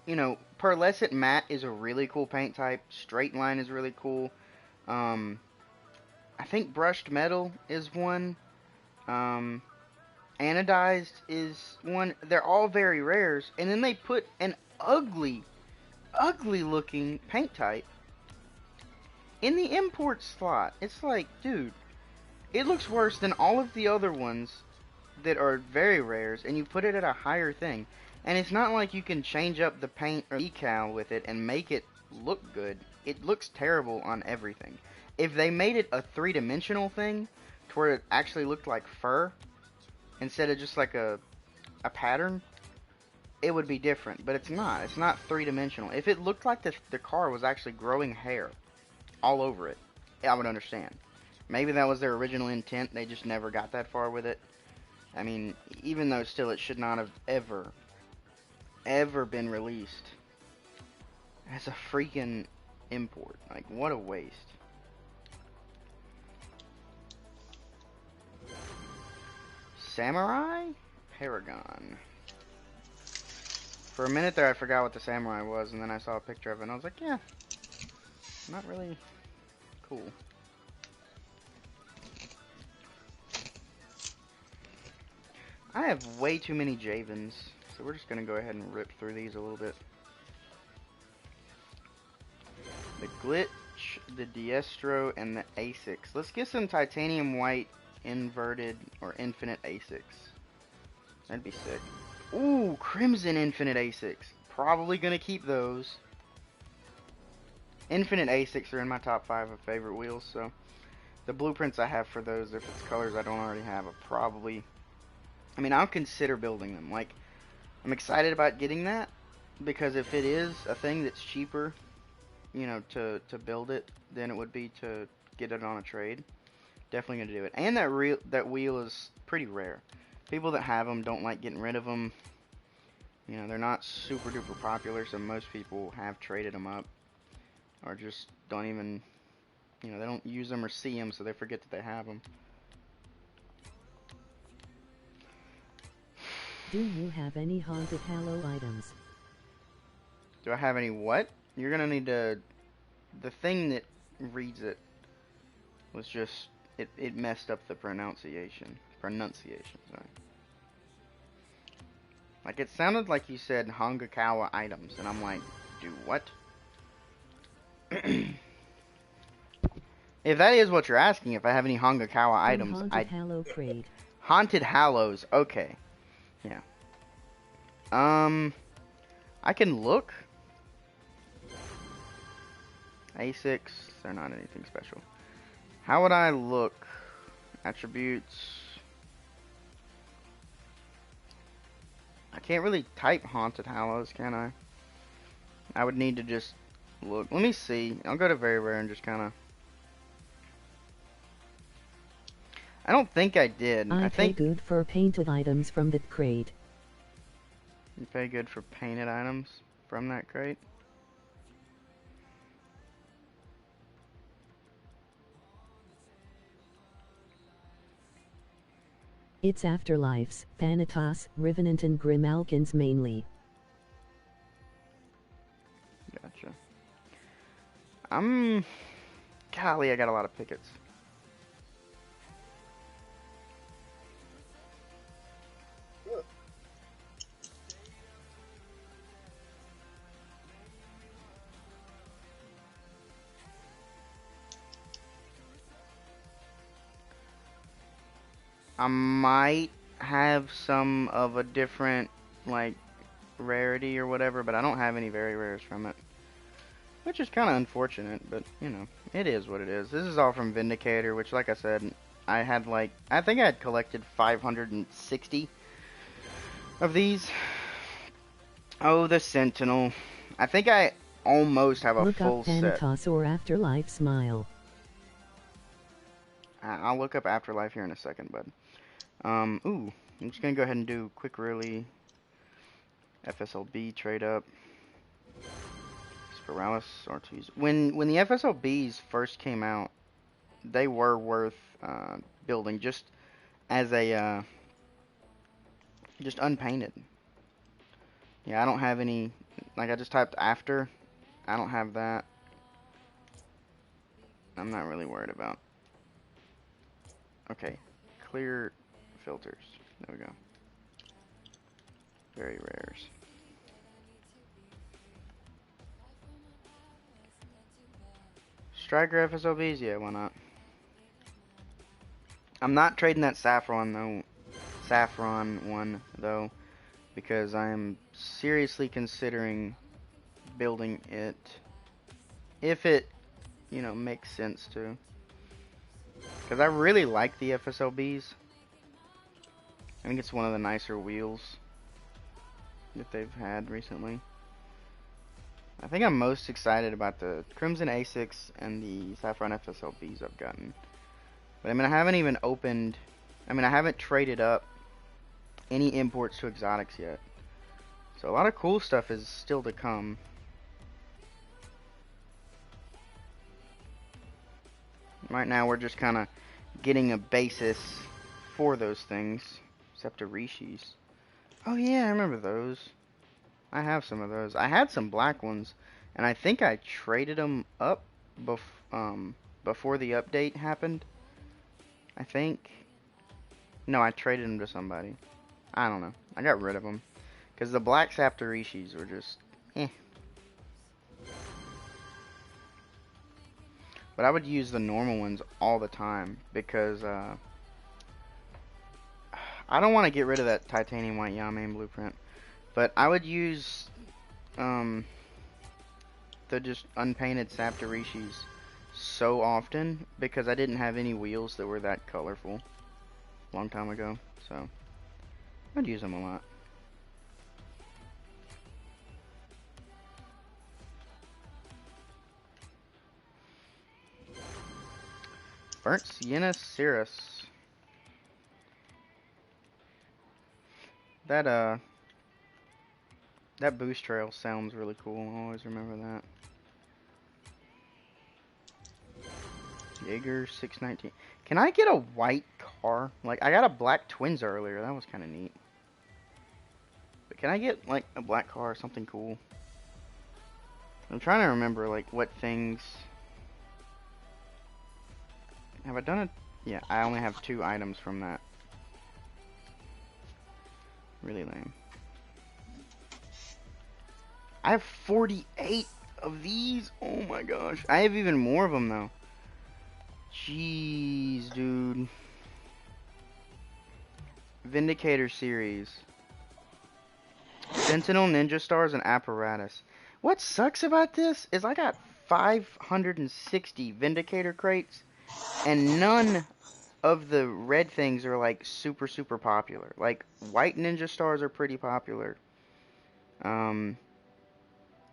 you know, pearlescent matte is a really cool paint type. Straight line is really cool. I think brushed metal is one. Anodized is one. They're all very rares. And then they put an ugly looking paint type in the import slot. It's like, dude, it looks worse than all of the other ones that are very rares, and you put it at a higher thing. And it's not like you can change up the paint or decal with it and make it look good. It looks terrible on everything. If they made it a three-dimensional thing, to where it actually looked like fur, instead of just like a pattern, it would be different. But it's not. It's not three-dimensional. If it looked like the car was actually growing hair all over it, I would understand. Maybe that was their original intent. They just never got that far with it. I mean, even though still it should not have ever been released as a freaking import. Like, what a waste. Samurai? Paragon. For a minute there, I forgot what the Samurai was, and then I saw a picture of it, and I was like, yeah, not really cool. I have way too many Javens, so we're just going to go ahead and rip through these a little bit. The Glitch, the Diestro, and the A6. Let's get some titanium white inverted or infinite A6. That'd be sick. Ooh, Crimson Infinite A6. Probably going to keep those. Infinite A6 are in my top 5 of favorite wheels, so the blueprints I have for those, if it's colors I don't already have, are probably... I mean, I'll consider building them. Like, I'm excited about getting that, because if it is a thing that's cheaper, you know, to build it than it would be to get it on a trade, definitely going to do it. And that wheel is pretty rare. People that have them don't like getting rid of them. You know, they're not super duper popular, so most people have traded them up, or just don't even, you know, they don't use them or see them, so they forget that they have them. Do you have any haunted Halo items? Do I have any what? You're gonna need to... The thing that reads it was just... It messed up the pronunciation. Sorry. Like, it sounded like you said Hangakawa items, and I'm like, do what? If that is what you're asking, if I have any Hangakawa items, Haunted Halo Crate. Haunted Hallows, okay. Yeah. I can look. A6, they're not anything special. How would I look? Attributes. I can't really type Haunted Hallows, can I? I would need to just look. Let me see. I'll go to very rare and just kind of. I don't think I did. I I pay think good for painted items from that crate. you pay good for painted items from that crate. It's Afterlifes, Thanatos, Revenant and Grimalkins mainly. Gotcha. Golly, I got a lot of pickets. I might have some of a different, like, rarity or whatever, but I don't have any very rares from it. Which is kind of unfortunate, but, you know, it is what it is. This is all from Vindicator, which, like I said, I had, like, I think I had collected 560 of these. Oh, the Sentinel. I think I almost have a Look full up set. Thanatos or Afterlife Smile. I'll look up Afterlife here in a second, bud. Ooh, I'm just gonna go ahead and do quick really FSLB trade up. Spiralis Ortiz. When the FSLBs first came out, they were worth building just as a just unpainted. Yeah, I don't have any. Like I just typed after. I don't have that. I'm not really worried about. Okay, clear filters. There we go. Very rares. Striker FSLBs? Yeah, why not? I'm not trading that Saffron though. Saffron one though, because I am seriously considering building it. If it, you know, makes sense to. Because I really like the FSLBs. I think it's one of the nicer wheels that they've had recently. I think I'm most excited about the Crimson A6 and the Saffron FSLBs I've gotten. But I mean, I haven't even opened, I haven't traded up any imports to exotics yet. So a lot of cool stuff is still to come. Right now we're just kind of getting a basis for those things. Except Rishis. Oh yeah, I remember those. I have some of those. I had some black ones, and I think I traded them up before the update happened. I think. No, I traded them to somebody. I don't know. I got rid of them. Because the black Saptorishis were just, eh. But I would use the normal ones all the time, because, I don't want to get rid of that titanium white Yamain blueprint. But I would use, the just unpainted Saptorishis so often, because I didn't have any wheels that were that colorful a long time ago. So, I'd use them a lot. Burnt Sienna Cirrus. That boost trail sounds really cool. I always remember that. Jaeger 619. Can I get a white car? Like, I got a black Twins earlier. That was kind of neat. But can I get, like, a black car or something cool? I'm trying to remember, like, what things... Have I done it? Yeah, I only have 2 items from that. Really lame. I have 48 of these? Oh my gosh. I have even more of them, though. Jeez, dude. Vindicator series. Sentinel, Ninja Stars, and Apparatus. What sucks about this is I got 560 Vindicator crates, and none of the red things are like super popular. Like white Ninja Stars are pretty popular.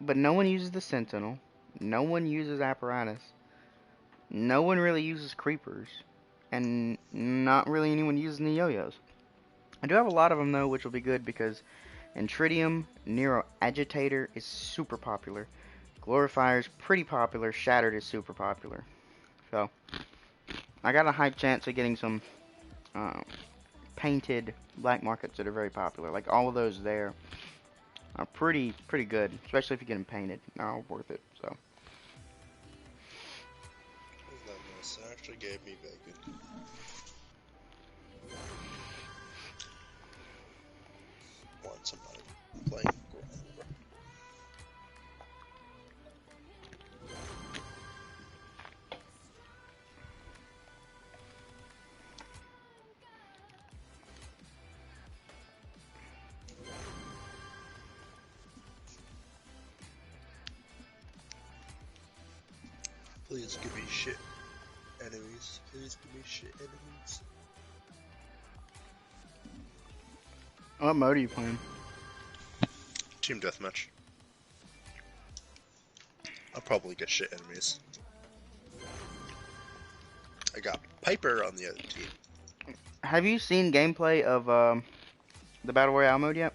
but no one uses the Sentinel. No one uses apparatus. No one really uses creepers. And not really anyone uses the yo-yos. I do have a lot of them though, which will be good because Intridium, Nero Agitator is super popular. Glorifier is pretty popular. Shattered is super popular. So, I got a high chance of getting some painted black markets that are very popular. Like all of those there are pretty good, especially if you get them painted. They're all worth it. So. Isn't that nice? It actually gave me bacon. Want somebody playing Ground War. Please give me shit enemies. Please give me shit enemies. What mode are you playing? Team deathmatch. I'll probably get shit enemies. I got Piper on the other team. Have you seen gameplay of the Battle Royale mode yet?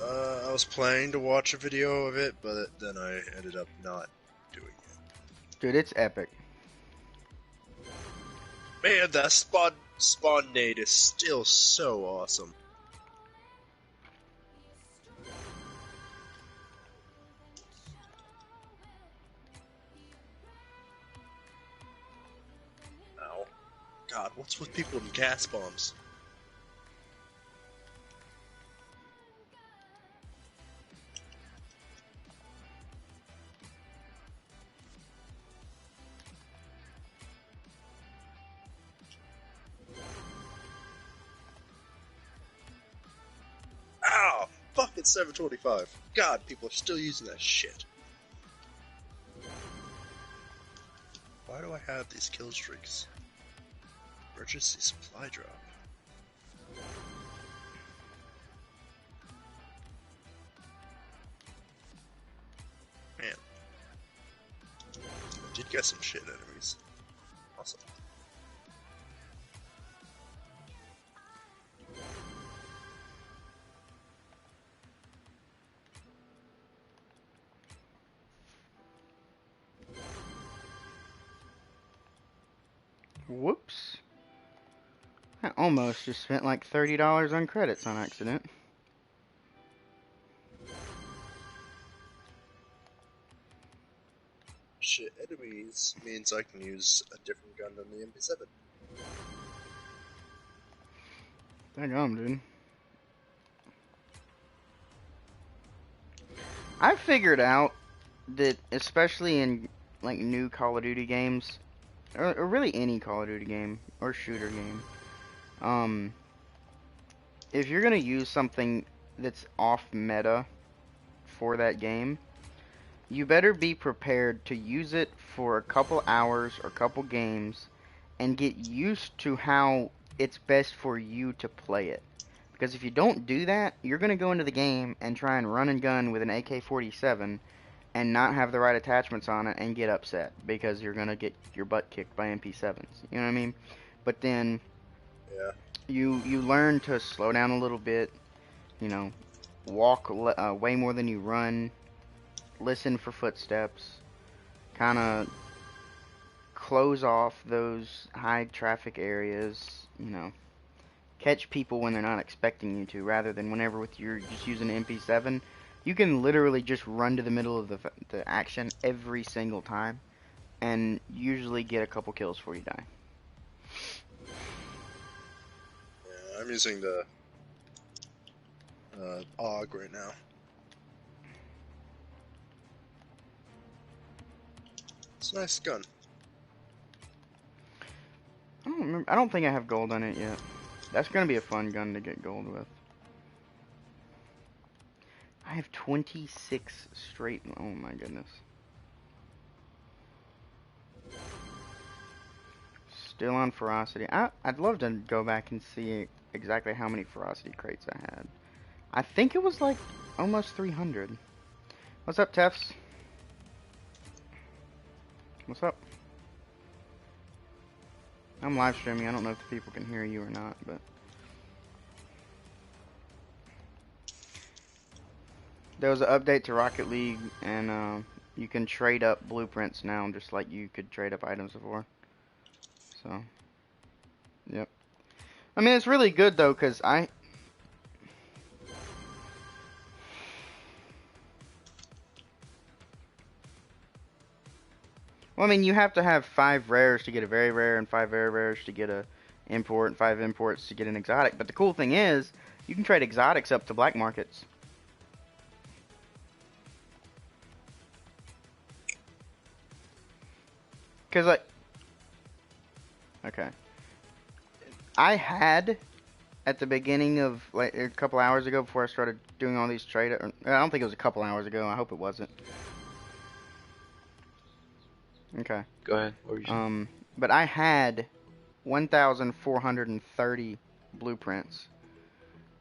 I was planning to watch a video of it, but then I ended up not doing it. Dude, it's epic. Man, that spawn nade is still so awesome. Ow. God, what's with people in gas bombs? Ow! Fucking 725. God, people are still using that shit. Why do I have these kill streaks? Emergency supply drop. Man. I did get some shit enemies. Awesome. Whoops. I almost just spent like $30 on credits on accident. Shit enemies means I can use a different gun than the MP7. Daggum, dude. I figured out that, especially in like new Call of Duty games, or really any Call of Duty game or shooter game, if you're gonna use something that's off meta for that game, you better be prepared to use it for a couple hours or couple games and get used to how it's best for you to play it. Because if you don't do that, you're going to go into the game and try and run and gun with an AK-47 and not have the right attachments on it and get upset because you're going to get your butt kicked by MP7s. You know what I mean? But then Yeah. you learn to slow down a little bit, you know, walk way more than you run, listen for footsteps, kind of close off those high traffic areas, you know, catch people when they're not expecting you to, rather than whenever with you're just using an MP7, you can literally just run to the middle of the action every single time, and usually get a couple kills before you die. Yeah, I'm using the AUG right now. It's a nice gun. I don't remember. I don't think I have gold on it yet. That's gonna be a fun gun to get gold with. I have 26 straight. Oh my goodness. Still on ferocity. I'd love to go back and see exactly how many ferocity crates I had. I think it was like almost 300. What's up, Tefs? What's up? I'm live streaming. I don't know if the people can hear you or not, but there was an update to Rocket League, and you can trade up blueprints now, just like you could trade up items before. So, yep. I mean, it's really good though, cause well, I mean, you have to have 5 rares to get a very rare, and 5 very rares to get a import, and 5 imports to get an exotic. But the cool thing is, you can trade exotics up to black markets. Cause like, okay, I had at the beginning of like a couple hours ago before I started doing all these trade. I don't think it was a couple hours ago. I hope it wasn't. Okay. Go ahead. What were you saying? But I had 1,430 blueprints,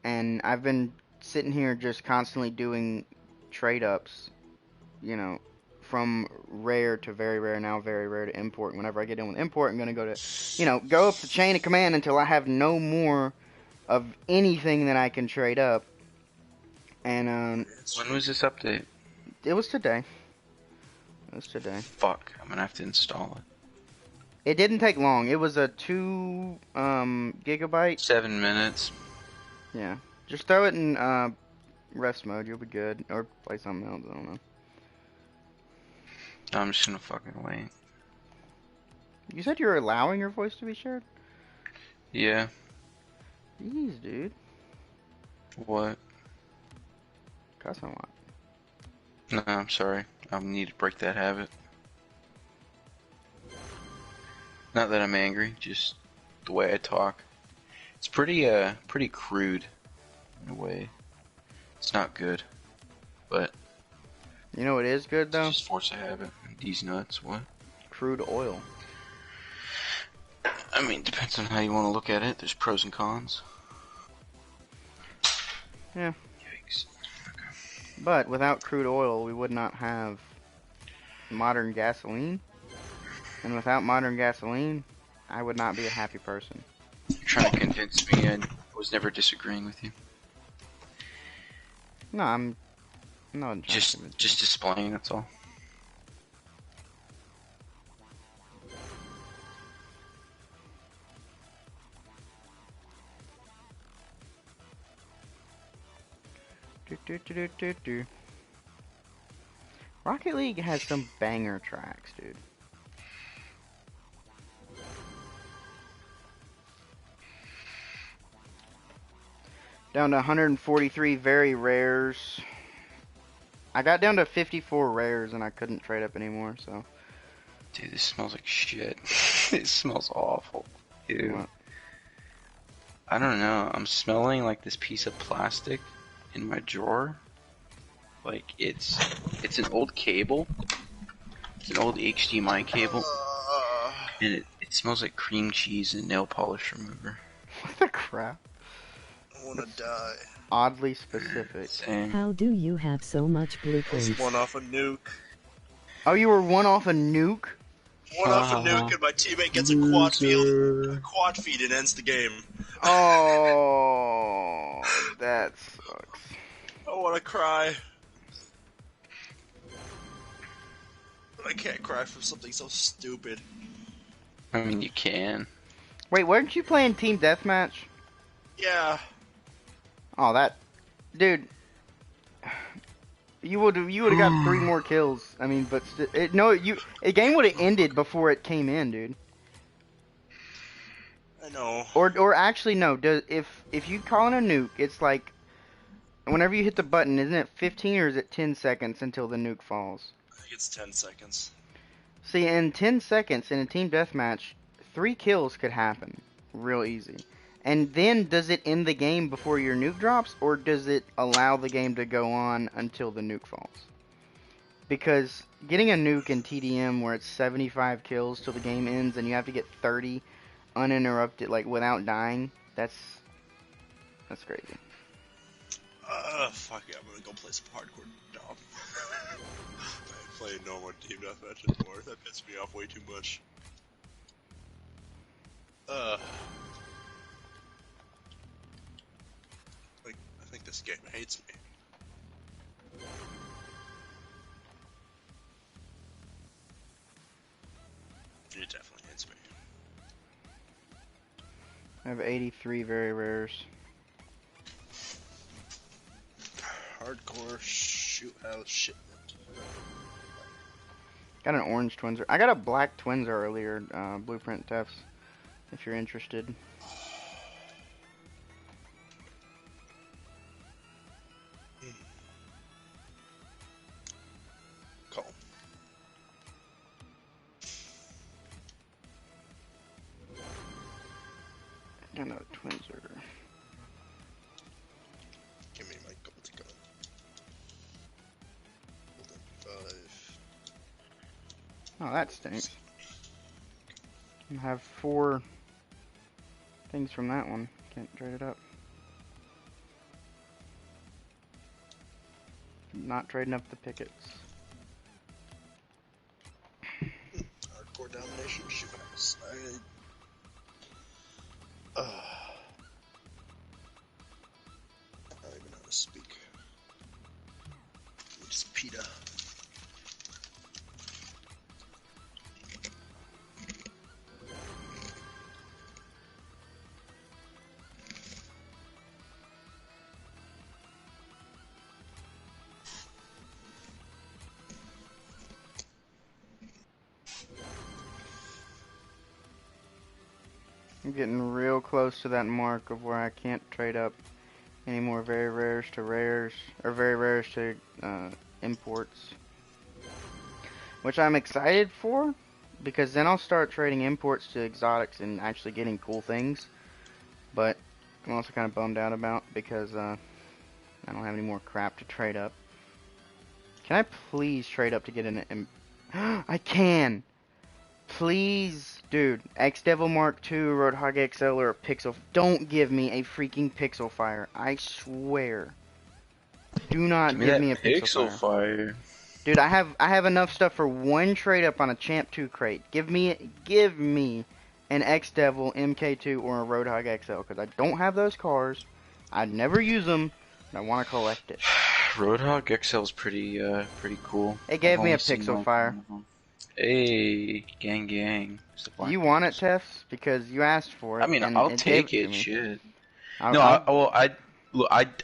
and I've been sitting here just constantly doing trade ups, you know, from rare to very rare, now very rare to import. And whenever I get in with import, I'm gonna go to, go up the chain of command until I have no more of anything that I can trade up. And When was this update? it was today. It was today. Fuck, I'm gonna have to install it. It didn't take long. It was a 2 gigabyte. 7 minutes. Yeah. Just throw it in rest mode. You'll be good. Or play something else. I don't know. I'm just gonna fucking wait. You said you were allowing your voice to be shared? Yeah. Jeez, dude. What? Cuss a lot. No, I'm sorry. I need to break that habit. Not that I'm angry, just the way I talk. It's pretty crude in a way. It's not good, but You know what is good though? just force a habit. These nuts, what? Crude oil. I mean, depends on how you want to look at it. There's pros and cons. Yeah. Yikes. But without crude oil, we would not have modern gasoline. And without modern gasoline, I would not be a happy person. You're trying to convince me I was never disagreeing with you. No, I'm not. Just displaying, that's all. Do. Rocket League has some banger tracks, dude. Down to 143 very rares. I got down to 54 rares and I couldn't trade up anymore, so. Dude, this smells like shit. It smells awful. Ew. What? I don't know. I'm smelling like this piece of plastic in my drawer. Like it's an old cable. It's an old HDMI cable. And it smells like cream cheese and nail polish remover. What the crap? I wanna die. Oddly specific. Same. How do you have so much blueprints? One off a nuke. Oh, you were one off a nuke? One off a nuke, and my teammate gets a quad feed and ends the game. Oh, that sucks. I wanna cry. But I can't cry for something so stupid. I mean, you can. Wait, weren't you playing Team Deathmatch? Yeah. Oh, that, dude. You would have got 3 more kills. I mean, but a game would have ended before it came in, dude. I know. Or actually no. If you call in a nuke, it's like whenever you hit the button, isn't it 15 or is it 10 seconds until the nuke falls? I think it's 10 seconds. See, in 10 seconds in a team deathmatch, 3 kills could happen real easy. And then does it end the game before your nuke drops, or does it allow the game to go on until the nuke falls? Because getting a nuke in TDM where it's 75 kills till the game ends and you have to get 30 uninterrupted, like without dying, that's crazy. Fuck it, I'm gonna go play some hardcore dom. I ain't playing normal team deathmatch anymore. That pissed me off way too much. Like, I think this game hates me. It definitely hates me. I have 83 very rares. Hardcore shoot house shipment. Got an orange Twinser. I got a black Twinser earlier, blueprint Tefs, if you're interested. Call. Got another Twinser. Give me my gold gun. Golden 5. Oh, that stinks. I have 4 things from that one. Can't trade it up. Not trading up the pickets. Hardcore domination shoot house. I don't even know how to speak. Just PETA. I'm getting real close to that mark of where I can't trade up any more very rares to rares, or very rares to imports. Which I'm excited for, because then I'll start trading imports to exotics and actually getting cool things. But I'm also kind of bummed out about, because I don't have any more crap to trade up. Can I please trade up to get an... I can! Please! Dude, X-Devil Mark II, Roadhog XL, or a Pixel... Don't give me a freaking Pixel Fire. I swear. Do not give me a Pixel Fire. Dude, I have enough stuff for one trade up on a Champ 2 crate. Give me an X-Devil MK2 or a Roadhog XL, because I don't have those cars. I'd never use them, and I want to collect it. Roadhog XL is pretty cool. It gave I've me a only seen, Pixel like, Fire. Hey, gang. It's the black You want it, ones. Tefs? Because you asked for it. I mean, and I'll it take gave it. to me. Shit. I'll, No, I'll-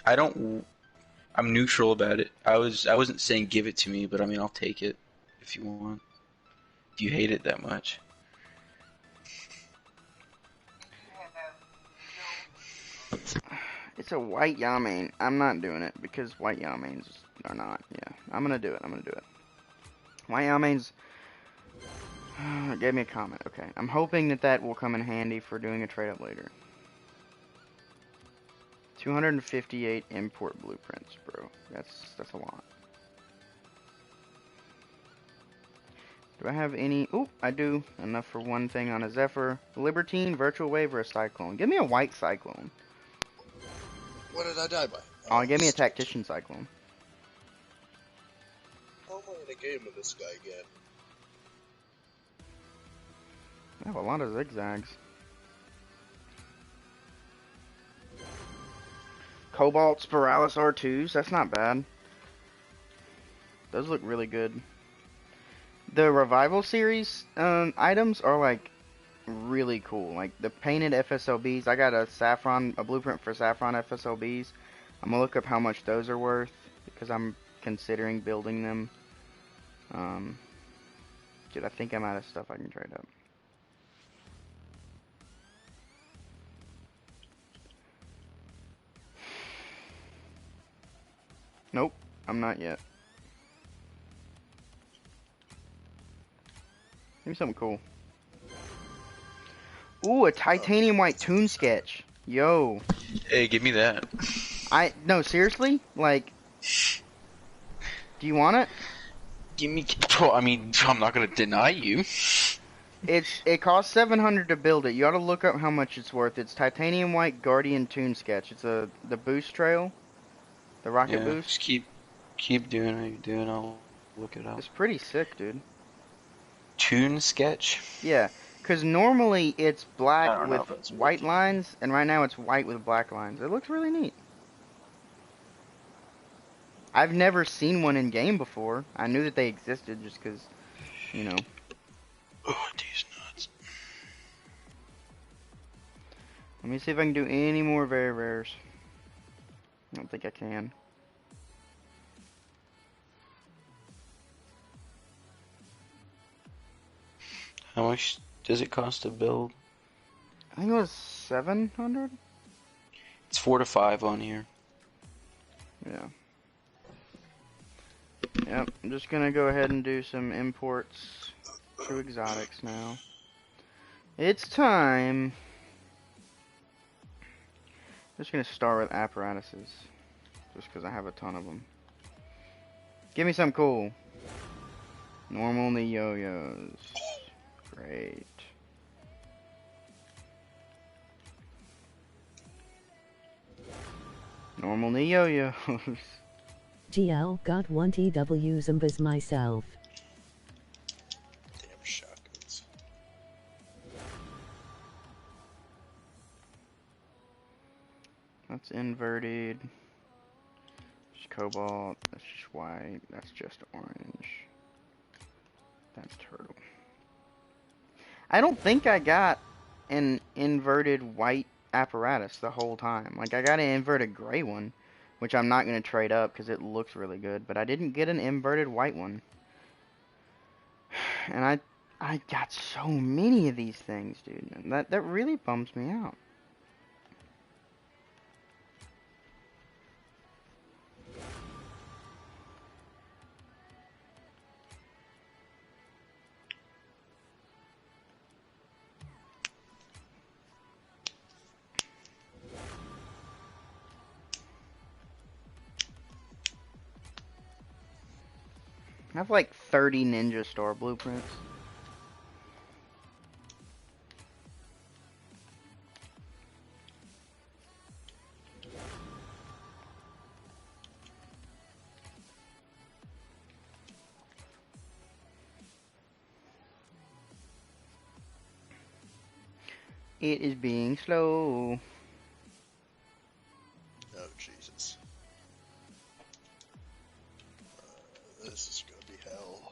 I don't. I'm neutral about it. I wasn't saying give it to me, but I mean, I'll take it if you want. If you hate it that much. It's a white Yamain. I'm not doing it because white Yamains are not. Yeah, I'm gonna do it. White Yamains gave me a comment. Okay, I'm hoping that will come in handy for doing a trade up later. 258 import blueprints, bro. That's a lot. Do I have any? Oh, I do. Enough for one thing on a Zephyr. Libertine, Virtual Wave, or a Cyclone. Give me a white Cyclone. What did I die by? Oh, give me a Tactician Cyclone. How am I in a game with this guy again? I have a lot of zigzags. Cobalt Spiralis R2s, that's not bad. Those look really good. The Revival series items are like really cool. Like the painted FSLBs, I got a blueprint for Saffron FSLBs. I'm gonna look up how much those are worth because I'm considering building them. Dude, I think I'm out of stuff I can trade up. Nope, I'm not yet. Give me something cool. Ooh, a titanium white toon sketch. Yo. Hey, give me that. No, seriously? Like, do you want it? Give me. Well, I mean, I'm not gonna deny you. It costs 700 to build it. You ought to look up how much it's worth. It's titanium white guardian toon sketch. It's the boost trail. The rocket Yeah, just boost. keep doing what you're doing. I'll look it up. It's pretty sick, dude. Tune sketch. Yeah, because normally it's I black don't know with if that's white working. lines, and right now it's white with black lines. It looks really neat. I've never seen one in game before. I knew that they existed just because, you know. Oh, these nuts. Let me see if I can do any more very rares. I don't think I can. How much does it cost to build? I think it was 700? It's 4 to 5 on here. Yeah. Yep, I'm just gonna go ahead and do some imports to exotics now. It's time. Just gonna start with apparatuses, just because I have a ton of them. Give me something cool. Normal the yo-yos. Great. Normal the yo-yos. GL got 1 TW Zumbas myself. Damn shotguns. That's inverted. Just cobalt. That's just white. That's just orange. That's turtle. I don't think I got an inverted white apparatus the whole time. Like, I got an inverted gray one, which I'm not going to trade up because it looks really good, but I didn't get an inverted white one. And I got so many of these things, dude. And that really bums me out. I have like 30 Ninja Star blueprints. It is being slow. Oh, Jesus. This is gonna be hell.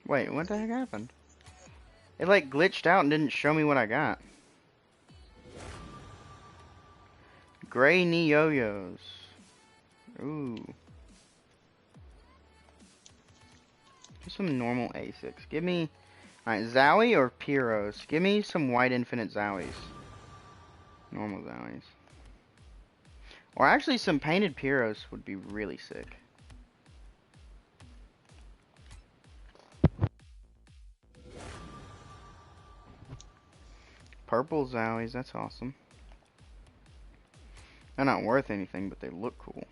Wait, what the heck happened? It like glitched out and didn't show me what I got. Gray Yo-Yos. Ooh. Just some normal A6. Give me... Alright, Zowie or Pyros? Give me some white infinite Zowies. Normal Zowies. Or actually some painted Pyros would be really sick. Purple Zowies, that's awesome. They're not worth anything, but they look cool.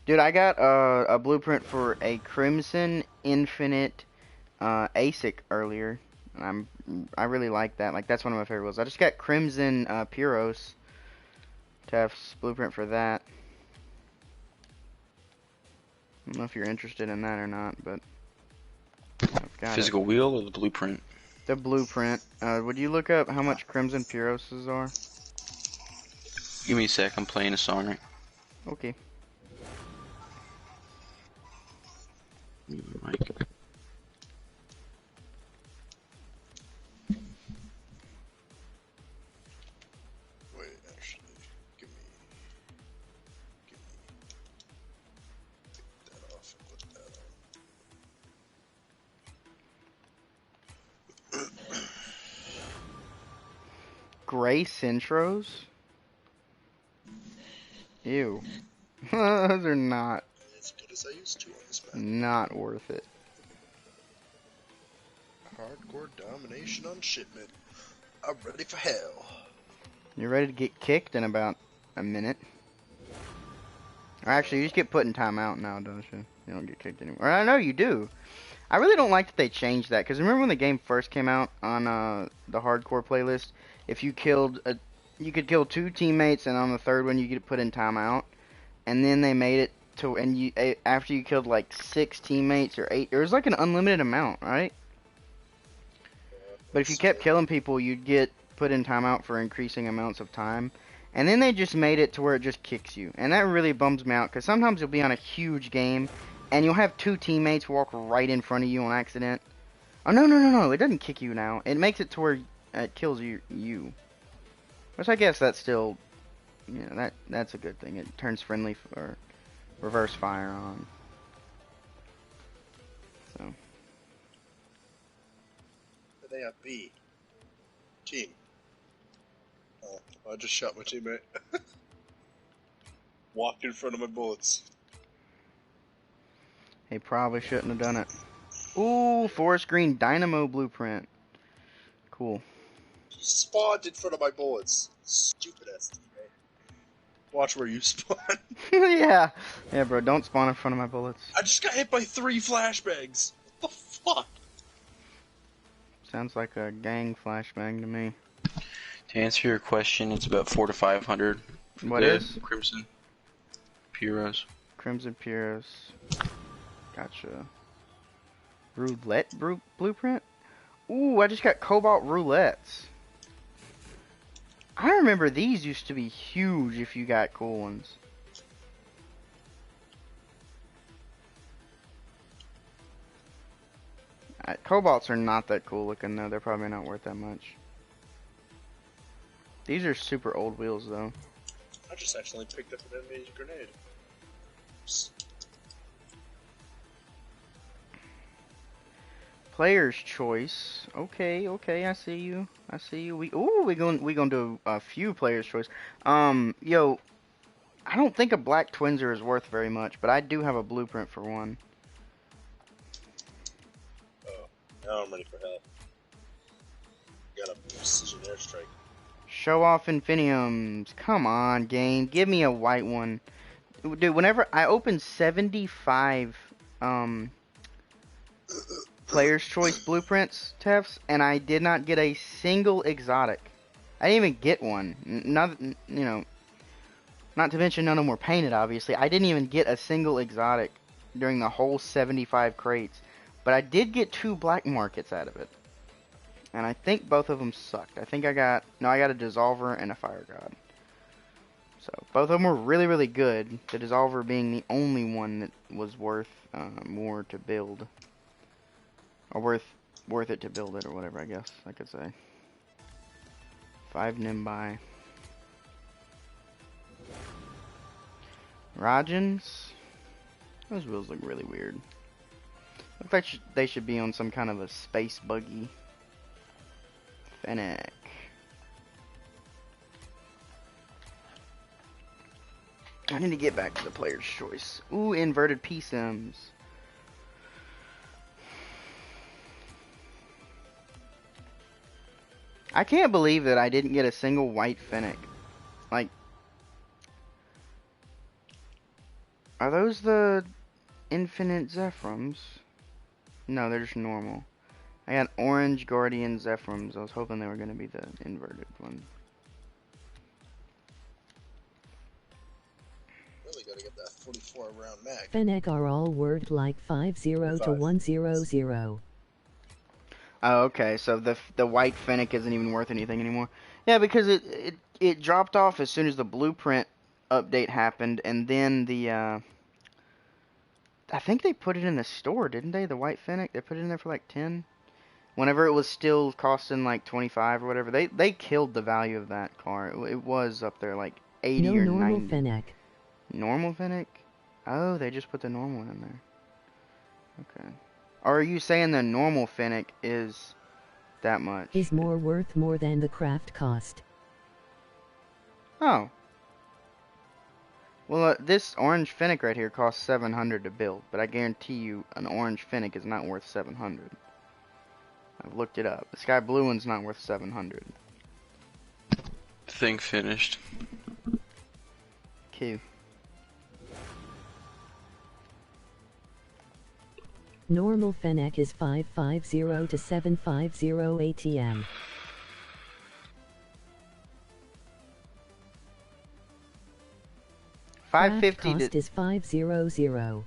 Dude, I got a blueprint for a Crimson Infinite ASIC earlier. And I really like that. Like, that's one of my favorite builds. I just got Crimson Pyros to have blueprint for that. I don't know if you're interested in that or not, but I've got Physical wheel or the blueprint? the blueprint. Would you look up how much Crimson Pyroses are? Give me a sec, I'm playing a song right. Okay. Mute my mic. Wait, actually, give me take that off and put that on. Gray Centros? Ew. Those are not As good as I used to on this map. not worth it. Hardcore domination on shipment. I'm ready for hell. You're ready to get kicked in about a minute. Or actually, you just get put in timeout now, don't you? You don't get kicked anymore. Or I know you do. I really don't like that they changed that, because remember when the game first came out on the hardcore playlist, if you killed you could kill 2 teammates, and on the third one you could put in timeout, and then they made it to, and after you killed like 6 teammates or 8, there was like an unlimited amount, right? But if you kept killing people, you'd get put in timeout for increasing amounts of time. And then they just made it to where it just kicks you. And that really bums me out, because sometimes you'll be on a huge game, and you'll have 2 teammates walk right in front of you on accident. Oh, no, it doesn't kick you now. It makes it to where it kills you. Which I guess that's still, you know, that's a good thing. It turns friendly or reverse fire on. So. They have B. Team. Oh, I just shot my teammate. Walked in front of my bullets. He probably shouldn't have done it. Ooh, forest green dynamo blueprint. Cool. He spawned in front of my bullets. Stupid ass teammate. Watch where you spawn. Yeah, bro, don't spawn in front of my bullets. I just got hit by 3 flashbangs. What the fuck? Sounds like a gang flashbang to me. To answer your question, it's about 400 to 500. What is? Crimson Puros. Crimson Puros. Gotcha. Roulette blueprint? Ooh, I just got cobalt roulettes. I remember these used to be huge if you got cool ones. Cobalts are not that cool looking though. They're probably not worth that much. These are super old wheels though. I just accidentally picked up an enemy grenade. Oops. Player's choice. Okay, I see you. We gonna do a few player's choice. Yo, I don't think a black twinser is worth very much, but I do have a blueprint for one. Oh, now I'm ready for help. Got a precision airstrike. Show off Infiniums. Come on, game. Give me a white one. Dude, whenever I open 75 player's choice blueprints, Tefs, and I did not get a single exotic. I didn't even get one. Not, you know, not to mention none of them were painted, obviously. I didn't even get a single exotic during the whole 75 crates. But I did get 2 black markets out of it. And I think both of them sucked. I think I got a Dissolver and a Fire God. So, both of them were really, really good. The Dissolver being the only one that was worth more to build. Or worth it to build it, or whatever, I guess I could say. 5 Nimbai. Rajans. Those wheels look really weird. Look like they should be on some kind of a space buggy. Fennec. I need to get back to the player's choice. Ooh, inverted P-Sims. I can't believe that I didn't get a single white Fennec. Like, are those the infinite Zephrams? No, they're just normal. I got orange Guardian Zephrams. I was hoping they were going to be the inverted one. Really gotta get that 44 round mag. Fennec are all word like 50 to 100. Oh, okay. So the white Fennec isn't even worth anything anymore. Yeah, because it dropped off as soon as the blueprint update happened, and then the I think they put it in the store, didn't they? The white Fennec, they put it in there for like 10. Whenever it was still costing like 25 or whatever, they killed the value of that car. It was up there like 80 No or 90. normal Fennec. Normal Fennec? Oh, they just put the normal one in there. Okay. Or are you saying the normal Fennec is that much? Is worth more than the craft cost. Oh. Well, this orange Fennec right here costs 700 to build, but I guarantee you an orange Fennec is not worth 700. I've looked it up. The sky blue one's not worth 700. Thing finished. Q. Normal Fennec is 550 to 750 ATM. Craft 550 cost to... is 500.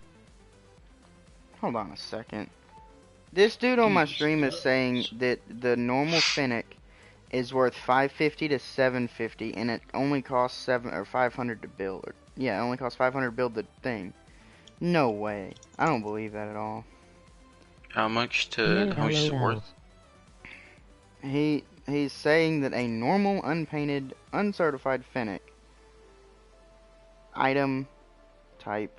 Hold on a second. This dude on my stream is saying that the normal Fennec is worth 550 to 750, and it only costs 500 to build. It only costs 500 to build the thing. No way. I don't believe that at all. How much Yeah, how much is it LOL. worth? He's saying that a normal, unpainted, uncertified Fennec item type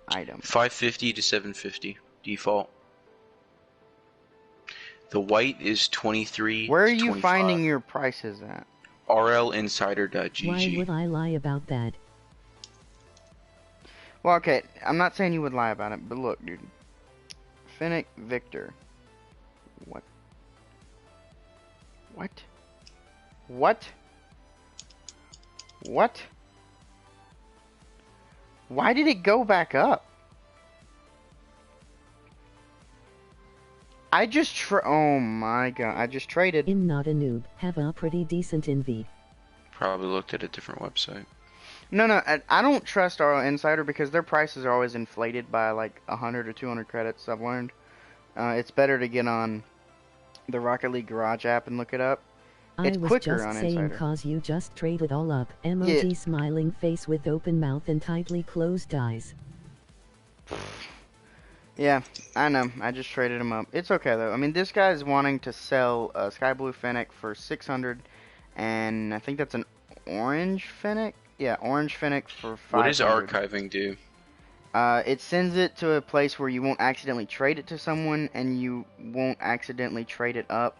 item. 550 to 750 default. The white is 23. Where are to you 25. finding your prices at? RLinsider.gg. Why would I lie about that? Well, okay, I'm not saying you would lie about it, but look, dude. Fennec Victor. What? What? What? What? Why did it go back up? Oh my god, I just traded. I'm not a noob, have a pretty decent envy. Probably looked at a different website. No, I don't trust RL Insider because their prices are always inflated by like 100 or 200 credits, I've learned. It's better to get on the Rocket League Garage app and look it up. It's I was quicker just on saying Insider. cause you just traded all up. Emoji Yeah. smiling face with open mouth and tightly closed eyes. Yeah, I know. I just traded him up. It's okay though. I mean, this guy's wanting to sell a Sky Blue Fennec for 600, and I think that's an orange Fennec. Yeah, orange Fennec for 500. What does archiving do? It sends it to a place where you won't accidentally trade it to someone, and you won't accidentally trade it up.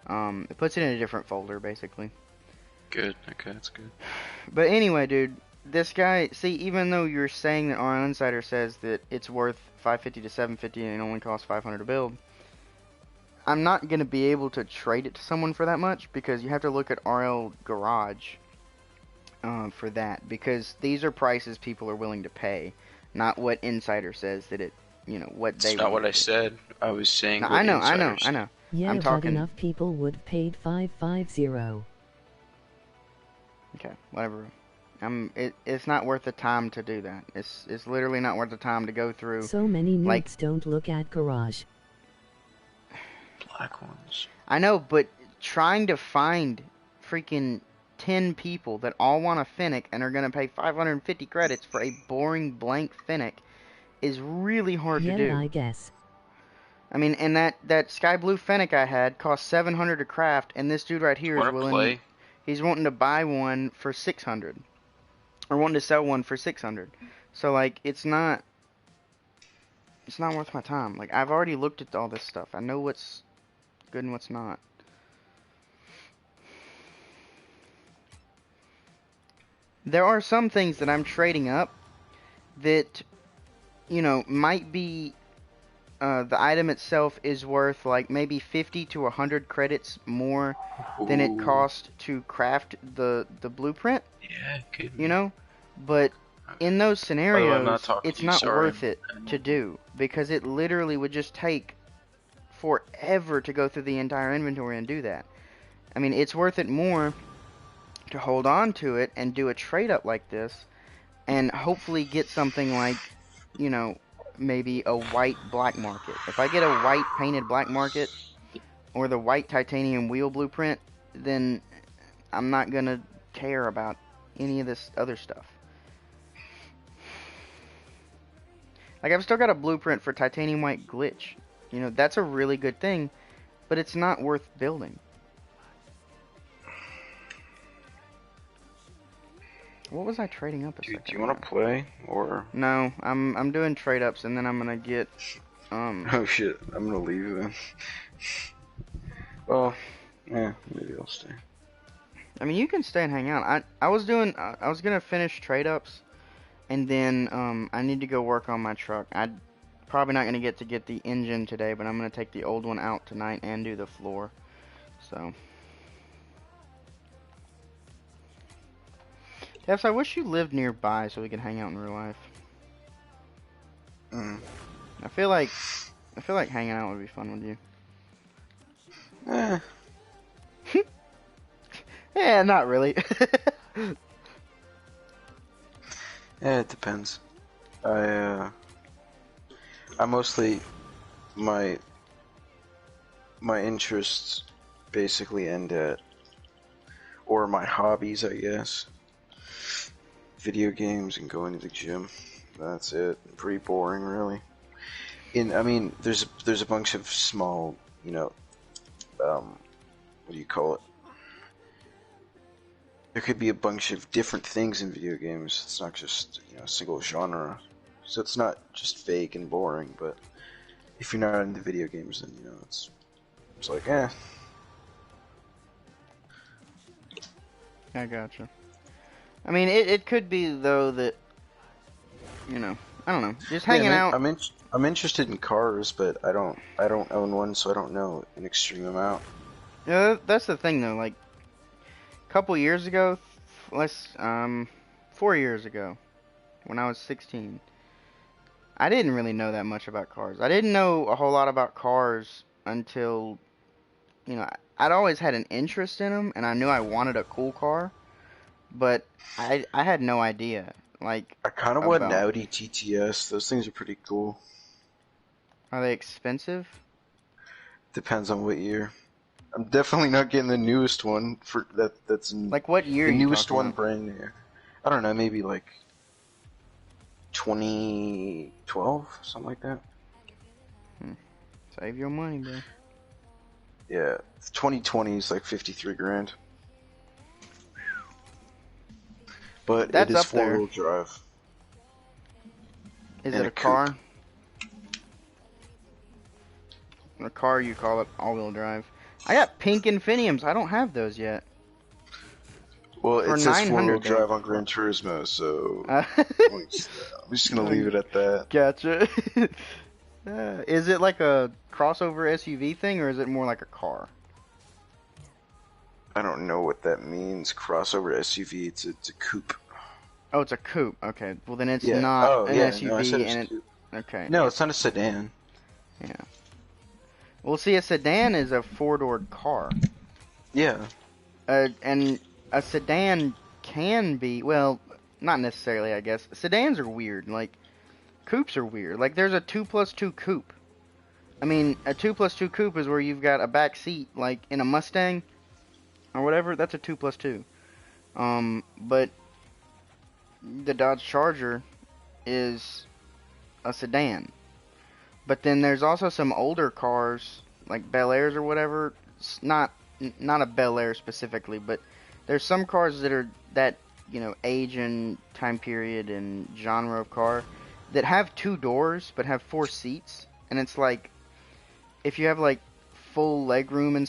It puts it in a different folder, basically. Good. Okay, that's good. But anyway, dude, this guy, see, even though you're saying that RL Insider says that it's worth 550 to 750 and it only costs 500 to build, I'm not going to be able to trade it to someone for that much because you have to look at RL Garage for that, because these are prices people are willing to pay, not what Insider says that it, what they... That's not what I said. I was saying No, what I know. Insider said. Yeah, I'm but talking... enough people would have paid 550. Okay, whatever. It's not worth the time to do that. It's literally not worth the time to go through. So many noobs like, don't look at Garage. Black ones. I know, but trying to find freaking 10 people that all want a Fennec and are going to pay 550 credits for a boring blank Fennec is really hard to do. Yeah, I guess. I mean, and that sky blue Fennec I had cost 700 to craft, and this dude right here is Wanna willing... play? He's wanting to buy one for 600. Or wanting to sell one for 600. So, like, it's not worth my time. Like, I've already looked at all this stuff. I know what's good and what's not. There are some things that I'm trading up that, might be... the item itself is worth, like, maybe 50 to 100 credits more than it Ooh. cost to craft the blueprint. Yeah, good. But in those scenarios, not talking it's to you, not sorry. worth it to do, because it literally would just take forever to go through the entire inventory and do that. I mean, it's worth it more to hold on to it and do a trade up like this, and hopefully get something like, maybe a white black market. If I get a white painted black market, or the white titanium wheel blueprint, then I'm not gonna care about any of this other stuff. Like, I've still got a blueprint for titanium white glitch. That's a really good thing, but it's not worth building. What was I trading up a Dude, second do you want ago? to play or? No, I'm doing trade ups, and then I'm gonna get Oh shit! I'm gonna leave then. Well, yeah, maybe I'll stay. I mean, you can stay and hang out. I was gonna finish trade ups, and then I need to go work on my truck. I'm probably not gonna get the engine today, but I'm gonna take the old one out tonight and do the floor. So, Yes, I wish you lived nearby so we could hang out in real life. I feel like I feel like hanging out would be fun with you. Eh, Yeah, not really. it depends. I mostly my interests basically end at, or my hobbies, I guess. Video games and going to the gym. That's it. Pretty boring, really. I mean, there's a bunch of small, what do you call it? There could be a bunch of different things in video games. It's not just, a single genre. So it's not just fake and boring, but if you're not into video games, then, it's like, eh. I gotcha. I mean, it could be, though, that, I don't know, just hanging out. I'm interested in cars, but I don't own one, so I don't know an extreme amount. Yeah, that's the thing, though, like, a couple years ago, 4 years ago, when I was 16, I didn't really know that much about cars. I didn't know a whole lot about cars until, I'd always had an interest in them, and I knew I wanted a cool car, but I had no idea, like, I kind of want an about. Audi TTS. Those things are pretty cool. Are they expensive? Depends on what year. I'm definitely not getting the newest one for that's in, Like, what year the are you newest talking one about? brand new. I don't know, maybe like 2012, something like that. Save your money, bro. Yeah, 2020 is like 53 grand. But That's it is up there. four-wheel drive. Is And it a a car? coupe. A car, you call it all-wheel drive. I got pink Infiniums. I don't have those yet. Well, For it says four-wheel 900 though. drive on Gran Turismo, so I'm just gonna leave it at that. Gotcha. Is it like a crossover SUV thing, or is it more like a car? I don't know what that means. Crossover SUV. It's a coupe. Oh, it's a coupe. Okay. Well, then it's Yeah. not Oh, an yeah. SUV, No, I said it was and coupe. okay. No, it's not a sedan. Yeah. Well, see, a sedan is a four-door car. Yeah. And a sedan can be, well, not necessarily, I guess. Sedans are weird. Like, coupes are weird. Like, there's a 2+2 coupe. I mean, a 2+2 coupe is where you've got a back seat, like in a Mustang or whatever. That's a 2+2. But the Dodge Charger is a sedan. But then there's also some older cars, like Bel Airs or whatever. Not a Bel Air specifically, but there's some cars that are that, age and time period and genre of car that have 2 doors but have 4 seats, and it's like if you have like full leg room and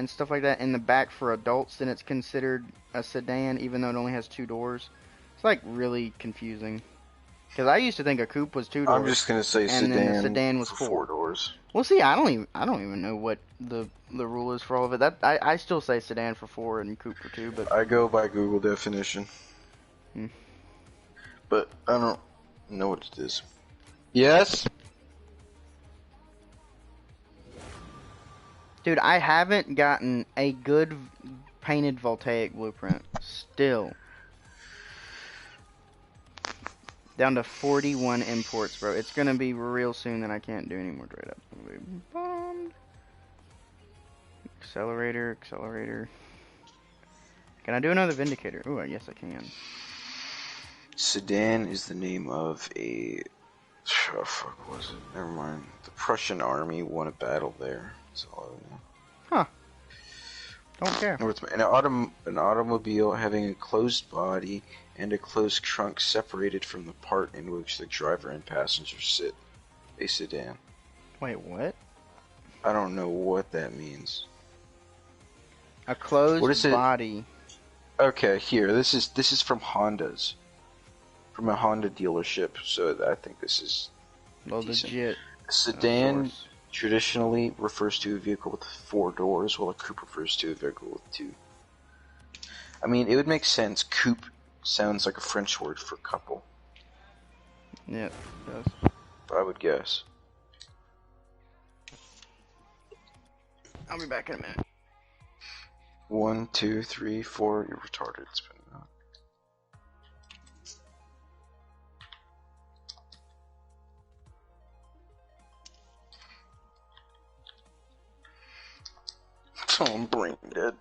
stuff like that in the back for adults, then it's considered a sedan even though it only has 2 doors. It's like really confusing. Because I used to think a coupe was 2 doors. I'm just gonna say and sedan. then the sedan was for 4 doors. Well, see, I don't even know what the rule is for all of it. I still say sedan for 4 and coupe for 2, but I go by Google definition. But I don't know what it is. Yes. dude, I haven't gotten a good painted voltaic blueprint still. Down to 41 imports, bro. It's gonna be real soon that I can't do any more trade ups. I'm gonna be bummed. Accelerator. Can I do another Vindicator? Ooh, yes I can. Sedan is the name of a. Oh, fuck, was it? Never mind. The Prussian army won a battle there. That's all I know. Huh. Don't care. An automobile having a closed body and a closed trunk separated from the part in which the driver and passenger sit. A sedan. Wait, what? I don't know what that means. A closed What is it? body. Okay, here. This is from Honda's. From a Honda dealership, so I think this is Well, decent. legit. A sedan traditionally refers to a vehicle with 4 doors, while a coupe refers to a vehicle with 2. I mean, it would make sense. Coupe sounds like a French word for couple. Yeah, it does. I would guess. I'll be back in a minute. 1, 2, 3, 4. You're retarded. Spin it out. Oh, I'm brain dead.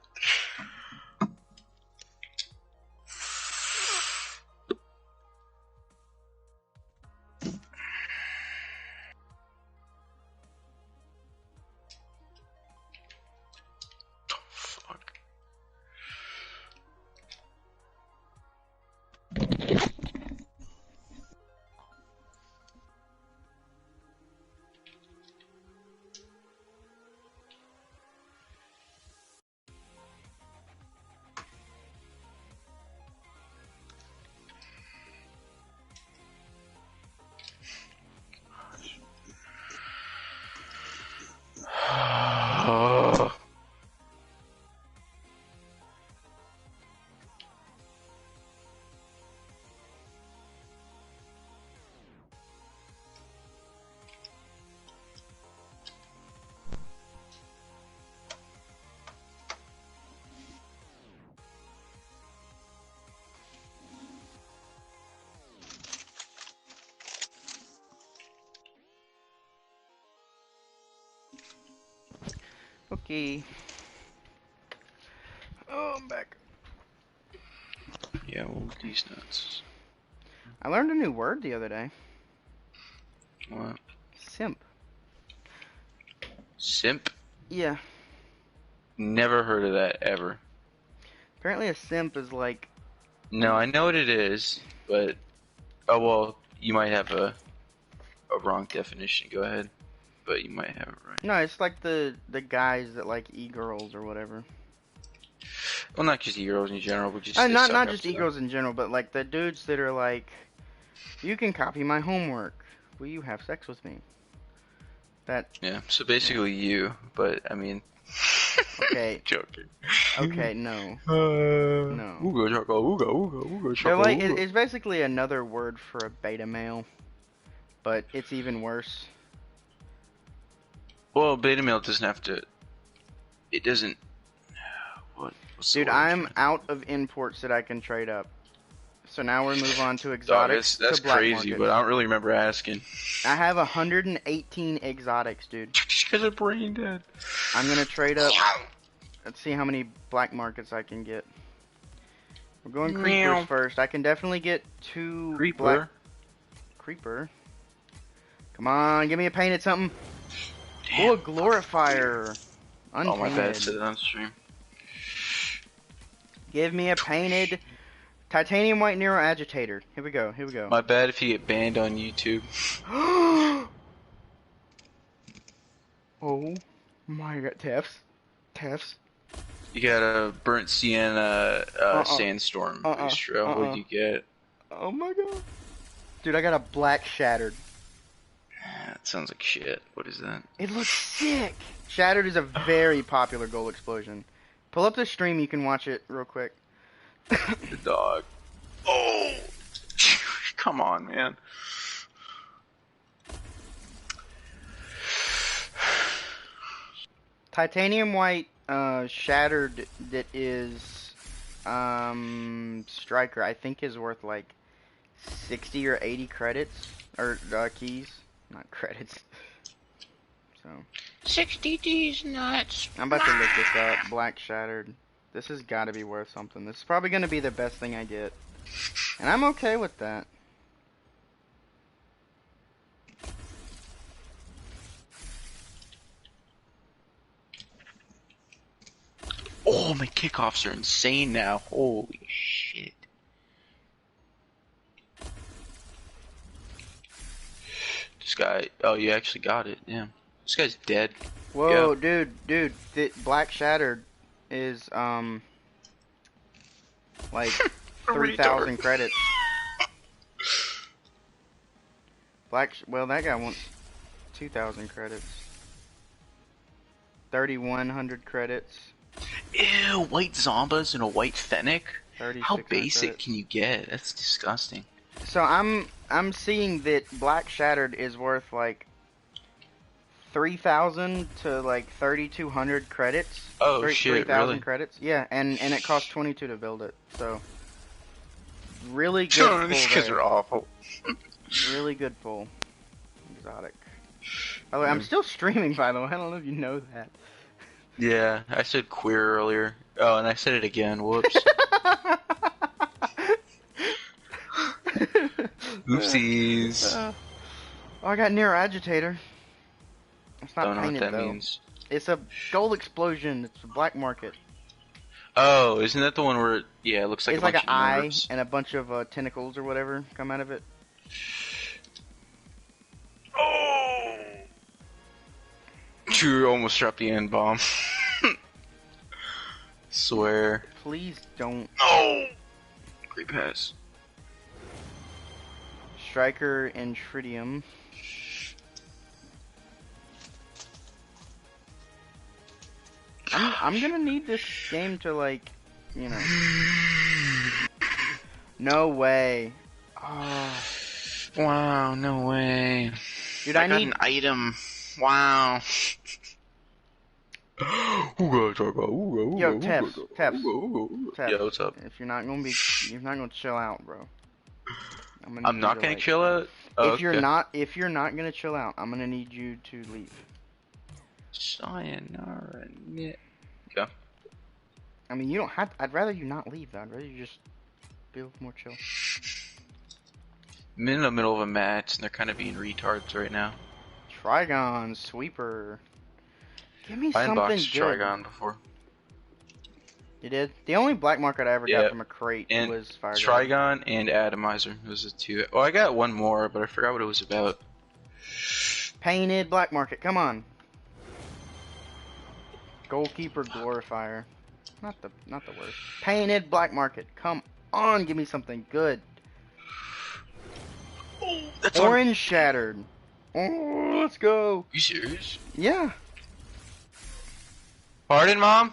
Okay. Oh, I'm back. Yeah, well, these nuts. I learned a new word the other day. What? Simp. Simp? Yeah. Never heard of that ever. Apparently a simp is like... No, I know what it is, but oh well, you might have a wrong definition. Go ahead, but you might have it right. No, it's like the guys that like e-girls or whatever. Well, not just e-girls in general, but just not just e-girls in general, but like the dudes that are like, you can copy my homework. Will you have sex with me? That. Yeah. So basically, you. But I mean. Okay. Joking. Okay. No. No. Ooga chaka, ooga chaka. They're like, it's basically another word for a beta male, but it's even worse. Well, beta male doesn't have to. It doesn't. Dude, I'm out of imports that I can trade up. So now we move on to exotics. That's to black crazy, markets. but I don't really remember asking. I have 118 exotics, dude. Because of brain dead. I'm gonna trade up. Let's see how many black markets I can get. We're going creepers first. I can definitely get 2 Creeper. black... Creeper? Come on, give me a painted something. Damn. Oh, a glorifier. Unpainted. Oh, my bad. Said it on stream. Give me a painted titanium white Nero agitator. Here we go. Here we go. My bad if you get banned on YouTube. Oh my god, Tefs. You got a burnt sienna sandstorm booster. What'd you get? Oh my god. Dude, I got a black shattered. That sounds like shit. What is that? It looks sick. Shattered is a very popular goal explosion. Pull up the stream, you can watch it real quick. The dog. Oh! Come on, man. Titanium white shattered that is striker, I think is worth like 60 or 80 credits or keys, not credits. So 60 D's nuts. I'm about to look this up. Black shattered. This has got to be worth something. This is probably going to be the best thing I get, and I'm okay with that. Oh, my kickoffs are insane now. Holy shit. This guy, oh, you actually got it. Damn. This guy's dead. Whoa, yeah. dude, Black Shattered is, like, 3,000 credits. Well, that guy wants 2,000 credits. 3,100 credits. Ew, white Zombas and a white Fennec? How basic credits. can you get? That's disgusting. So I'm seeing that Black Shattered is worth like 3,000 to like 3,200 credits. Oh shit, 3,000 really? credits. Yeah, and it costs 22 to build it. So really good pull These guys there. are awful. Really good pull. Exotic. Oh, I'm still streaming, by the way. I don't know if you know that. Yeah, I said queer earlier. Oh, and I said it again. Whoops. Oopsies. Oh, I got Near Agitator. It's not Don't know what painted that though. means. It's a gold explosion. It's a black market. Oh, isn't that the one where yeah, it looks like It's a like bunch an of eye nerves? and a bunch of tentacles or whatever come out of it. Oh! True, almost dropped the N bomb. Swear. Please don't. No. Great pass. Striker and Tritium. I'm gonna need this game to like, you know. No way. Oh. Wow, no way. Dude, I I got need an item. Wow. Yo, Teps. Yeah, what's up? If you're not gonna chill out, bro. I'm I'm not gonna chill out. Oh, if you're not gonna chill out, I'm gonna need you to leave. Sayonara. Yeah. Okay. I mean, you don't have. I'd rather you not leave, though. I'd rather you just be a little more chill. I'm in the middle of a match, and they're kind of being retards right now. Trigon, Sweeper. Give me I something unboxed good. Trigon before. You did? The only black market I ever got from a crate and was Fire God. Trigon and Atomizer. Those are the two. Oh, I got one more, but I forgot what it was about. Painted black market. Come on. Goalkeeper Glorifier. Not the worst. Painted black market. Come on, give me something good. Oh, that's Orange Shattered. Oh, let's go. You serious? Yeah. Pardon, Mom?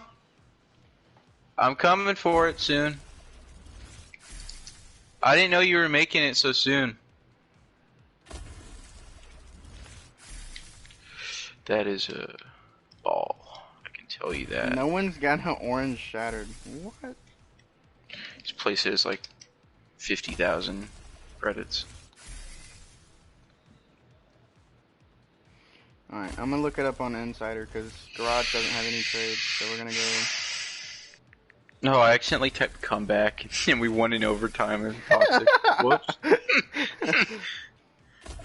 I'm coming for it soon. I didn't know you were making it so soon. That is a ball. I can tell you that. No one's got an Orange Shattered. What? This place has like 50,000 credits. Alright, I'm gonna look it up on Insider because Garage doesn't have any trades, so we're gonna go. No, I accidentally typed comeback and we won in overtime and toxic. Whoops.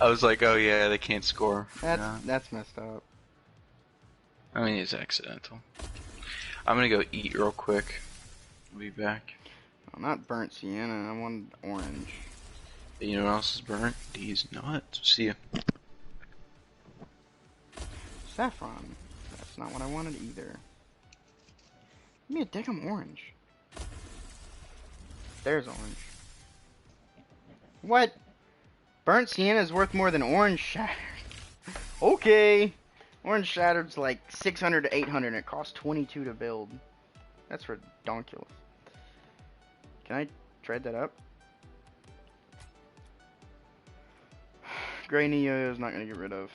I was like, oh yeah, they can't score. That's messed up. I mean, it's accidental. I'm gonna go eat real quick. I'll be back. Oh, not burnt sienna, I wanted orange. You know what else is burnt? These nuts. See ya. Saffron. That's not what I wanted either. Give me a damn orange. There's orange. What? Burnt sienna is worth more than orange shattered. Okay. Orange shattered's like 600 to 800 and it costs 22 to build. That's redonkulous. Can I trade that up? Gray Neo is not gonna get rid of.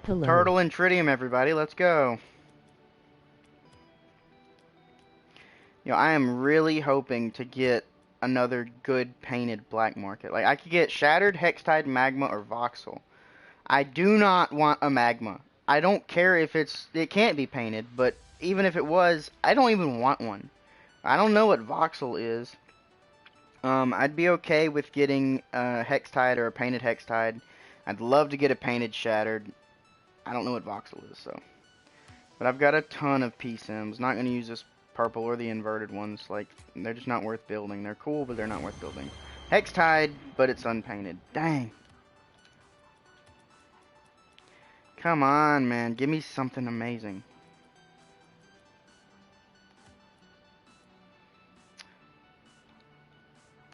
Hello. Turtle and Tritium, everybody. Let's go. You know, I am really hoping to get another good painted black market. Like, I could get Shattered, Hextide, Magma, or Voxel. I do not want a Magma. I don't care if it can't be painted, but even if it was, I don't even want one. I don't know what Voxel is. I'd be okay with getting a Hextide or a painted Hextide. I'd love to get a painted Shattered. I don't know what Voxel is, so. But I've got a ton of P-Sims. Not going to use this purple or the inverted ones. Like, they're just not worth building. They're cool, but they're not worth building. Hextide, but it's unpainted. Dang. Come on, man. Give me something amazing.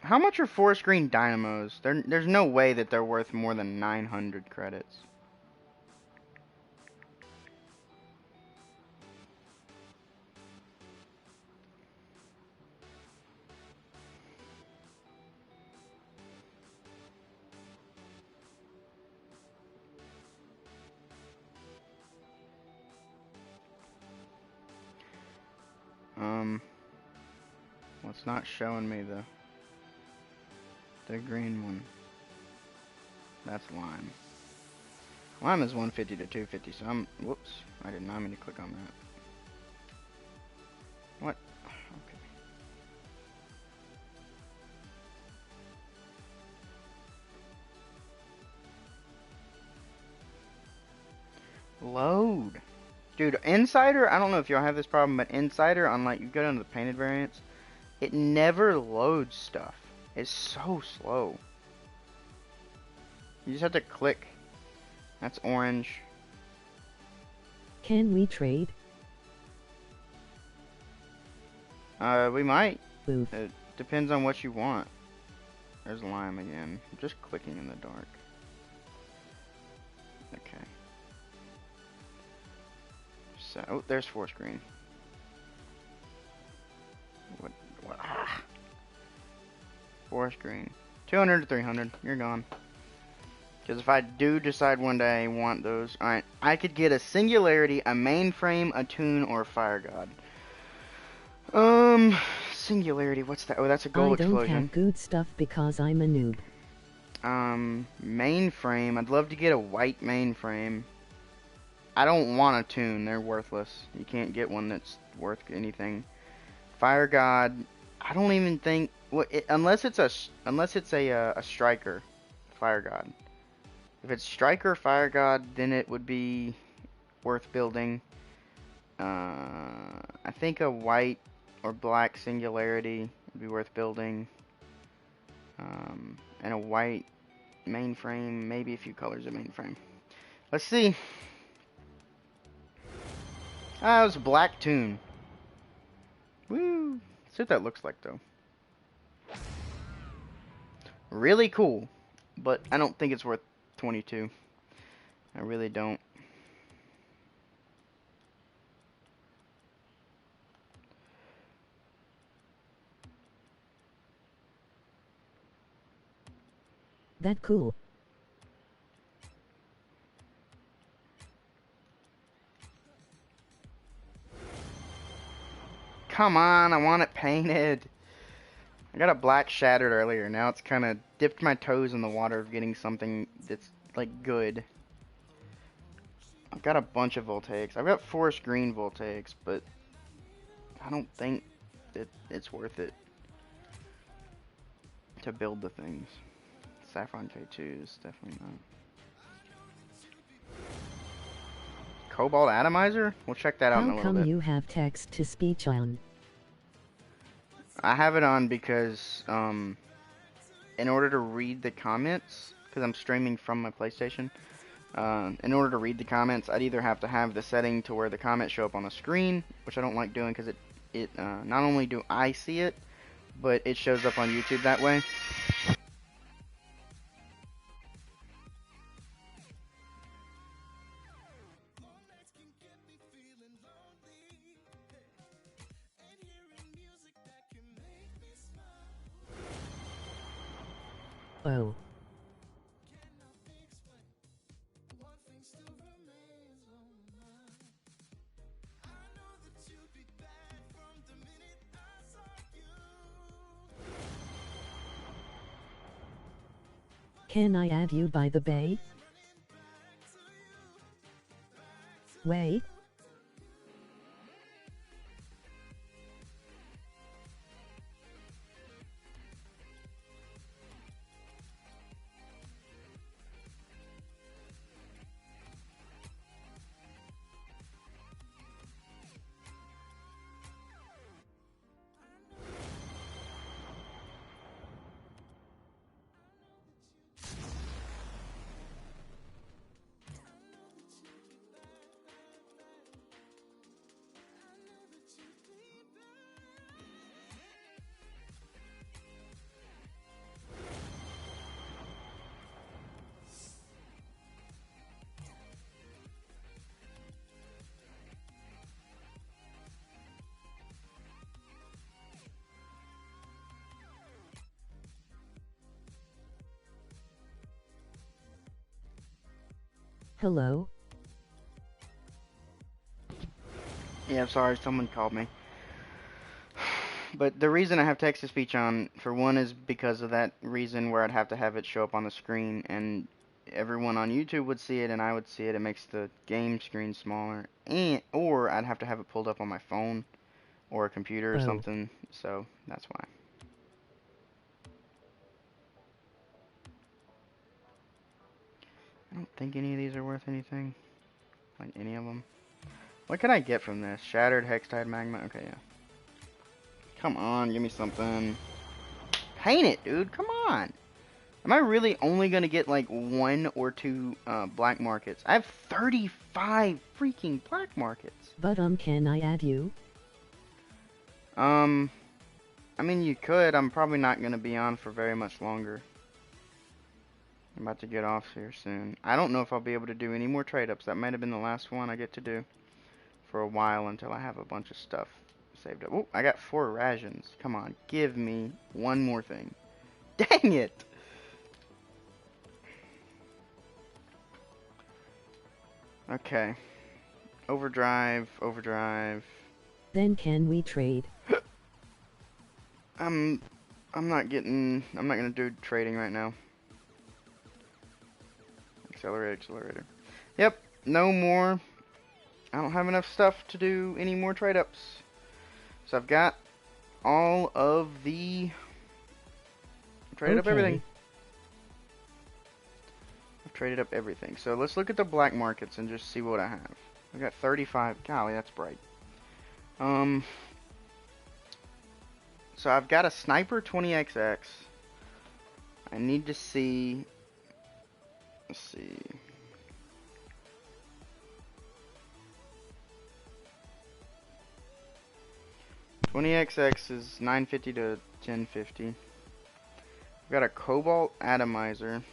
How much are forest green dynamos? There's no way that they're worth more than 900 credits. Well, it's not showing me the green one. That's lime. Lime is 150 to 250, so whoops, I did not mean to click on that. What? Okay. Load. Dude, Insider, I don't know if y'all have this problem, but Insider, on like, you go down to the painted variants, it never loads stuff. It's so slow. You just have to click. That's orange. Can we trade? We might. Boof. It depends on what you want. There's lime again. I'm just clicking in the dark. Okay. So, oh, there's forest green. What? Ah. Forest green. 200 to 300. You're gone. Because if I do decide one day I want those... Alright, I could get a Singularity, a Mainframe, a Toon, or a Fire God. Singularity, what's that? Oh, that's a Gold I don't Explosion. have good stuff because I'm a noob. Mainframe. I'd love to get a white Mainframe. I don't want a Toon. They're worthless. You can't get one that's worth anything. Fire God. I don't even think... unless it's a Striker. Fire God. If it's Striker Fire God, then it would be worth building. I think a white or black Singularity would be worth building. And a white Mainframe, maybe a few colors of Mainframe. Let's see. Ah, it was Black Toon. Woo! Let's see what that looks like, though. Really cool, but I don't think it's worth 22. I really don't. That cool. Come on, I want it painted. I got a black Shattered earlier. Now it's kind of dipped my toes in the water of getting something that's, like, good. I've got a bunch of Voltaics. I've got forest green Voltaics, but I don't think that it's worth it to build the things. Saffron K2 is definitely not. Cobalt Atomizer? We'll check that out in a How little come bit. you have text to speech on? I have it on because, in order to read the comments, because I'm streaming from my PlayStation, in order to read the comments, I'd either have to have the setting to where the comments show up on the screen, which I don't like doing because not only do I see it, but it shows up on YouTube that way. Oh. Can I add you by the bay? Way? Hello? Yeah, I'm sorry, someone called me. But the reason I have text-to-speech on, for one, is because of that reason where I'd have to have it show up on the screen, and everyone on YouTube would see it, and I would see it. It makes the game screen smaller, or I'd have to have it pulled up on my phone or a computer or Oh. something. So that's why. I don't think any of these are worth anything. Like any of them. What can I get from this? Shattered Hextide Magma. Okay, yeah. Come on, give me something. Paint it, dude. Come on. Am I really only gonna get like 1 or 2 black markets? I have 35 freaking black markets. But can I add you? I mean you could. I'm probably not gonna be on for very much longer. I'm about to get off here soon. I don't know if I'll be able to do any more trade-ups. That might have been the last one I get to do for a while until I have a bunch of stuff saved up. Oh, I got 4 rations. Come on, give me one more thing. Dang it! Okay. Overdrive, overdrive. Then can we trade? I'm not gonna do trading right now. Accelerate, accelerator. Yep, no more. I don't have enough stuff to do any more trade ups. So I've got all of the traded up everything. I've traded up everything. So let's look at the black markets and just see what I have. I got 35. Golly, that's bright. So I've got a sniper 20XX. I need to see. Let's see. XX is 950 to 1050. I've got a cobalt atomizer.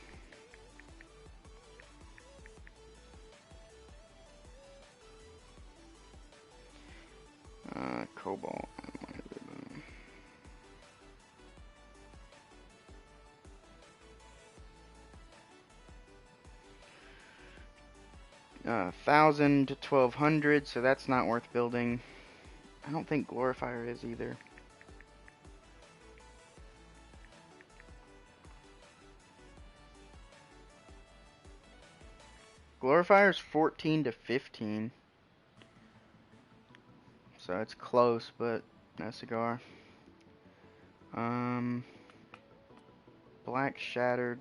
Cobalt atomizer. 1,000 to 1,200, so that's not worth building. I don't think Glorifier is either. Glorifier's 14 to 15. So it's close, but no cigar. Black Shattered.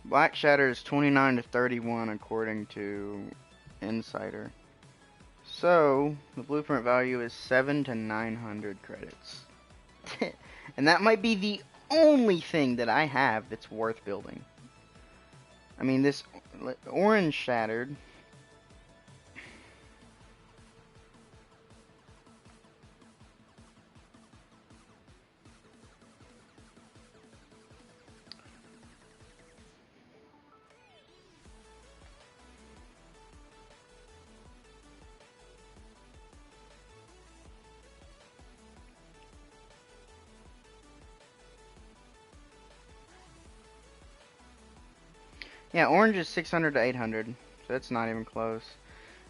Black Shatter is 29 to 31 according to Insider. So, the blueprint value is 7 to 900 credits. And that might be the only thing that I have that's worth building. I mean, this orange Shattered. Yeah, orange is 600 to 800, so that's not even close.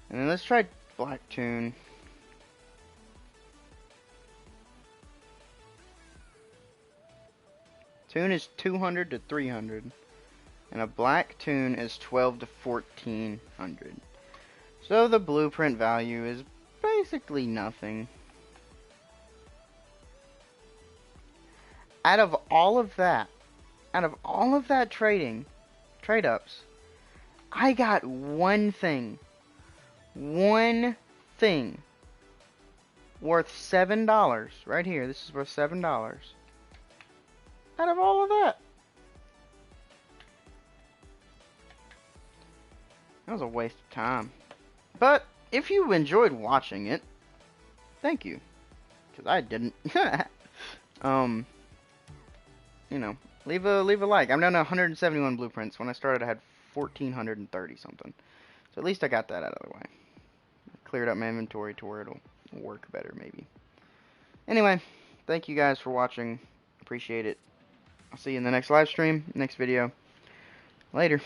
And then let's try black tune. Tune is 200 to 300, and a black tune is 12 to 1400. So the blueprint value is basically nothing. Out of all of that trading, trade ups, I got one thing worth $7 right here. This is worth $7 out of all of that. That was a waste of time. But if you enjoyed watching it, thank you, because I didn't. You know, leave a like. I'm down to 171 blueprints. When I started, I had 1,430 something. So at least I got that out of the way. Cleared up my inventory to where it'll work better, maybe. Anyway, thank you guys for watching. Appreciate it. I'll see you in the next live stream, next video. Later.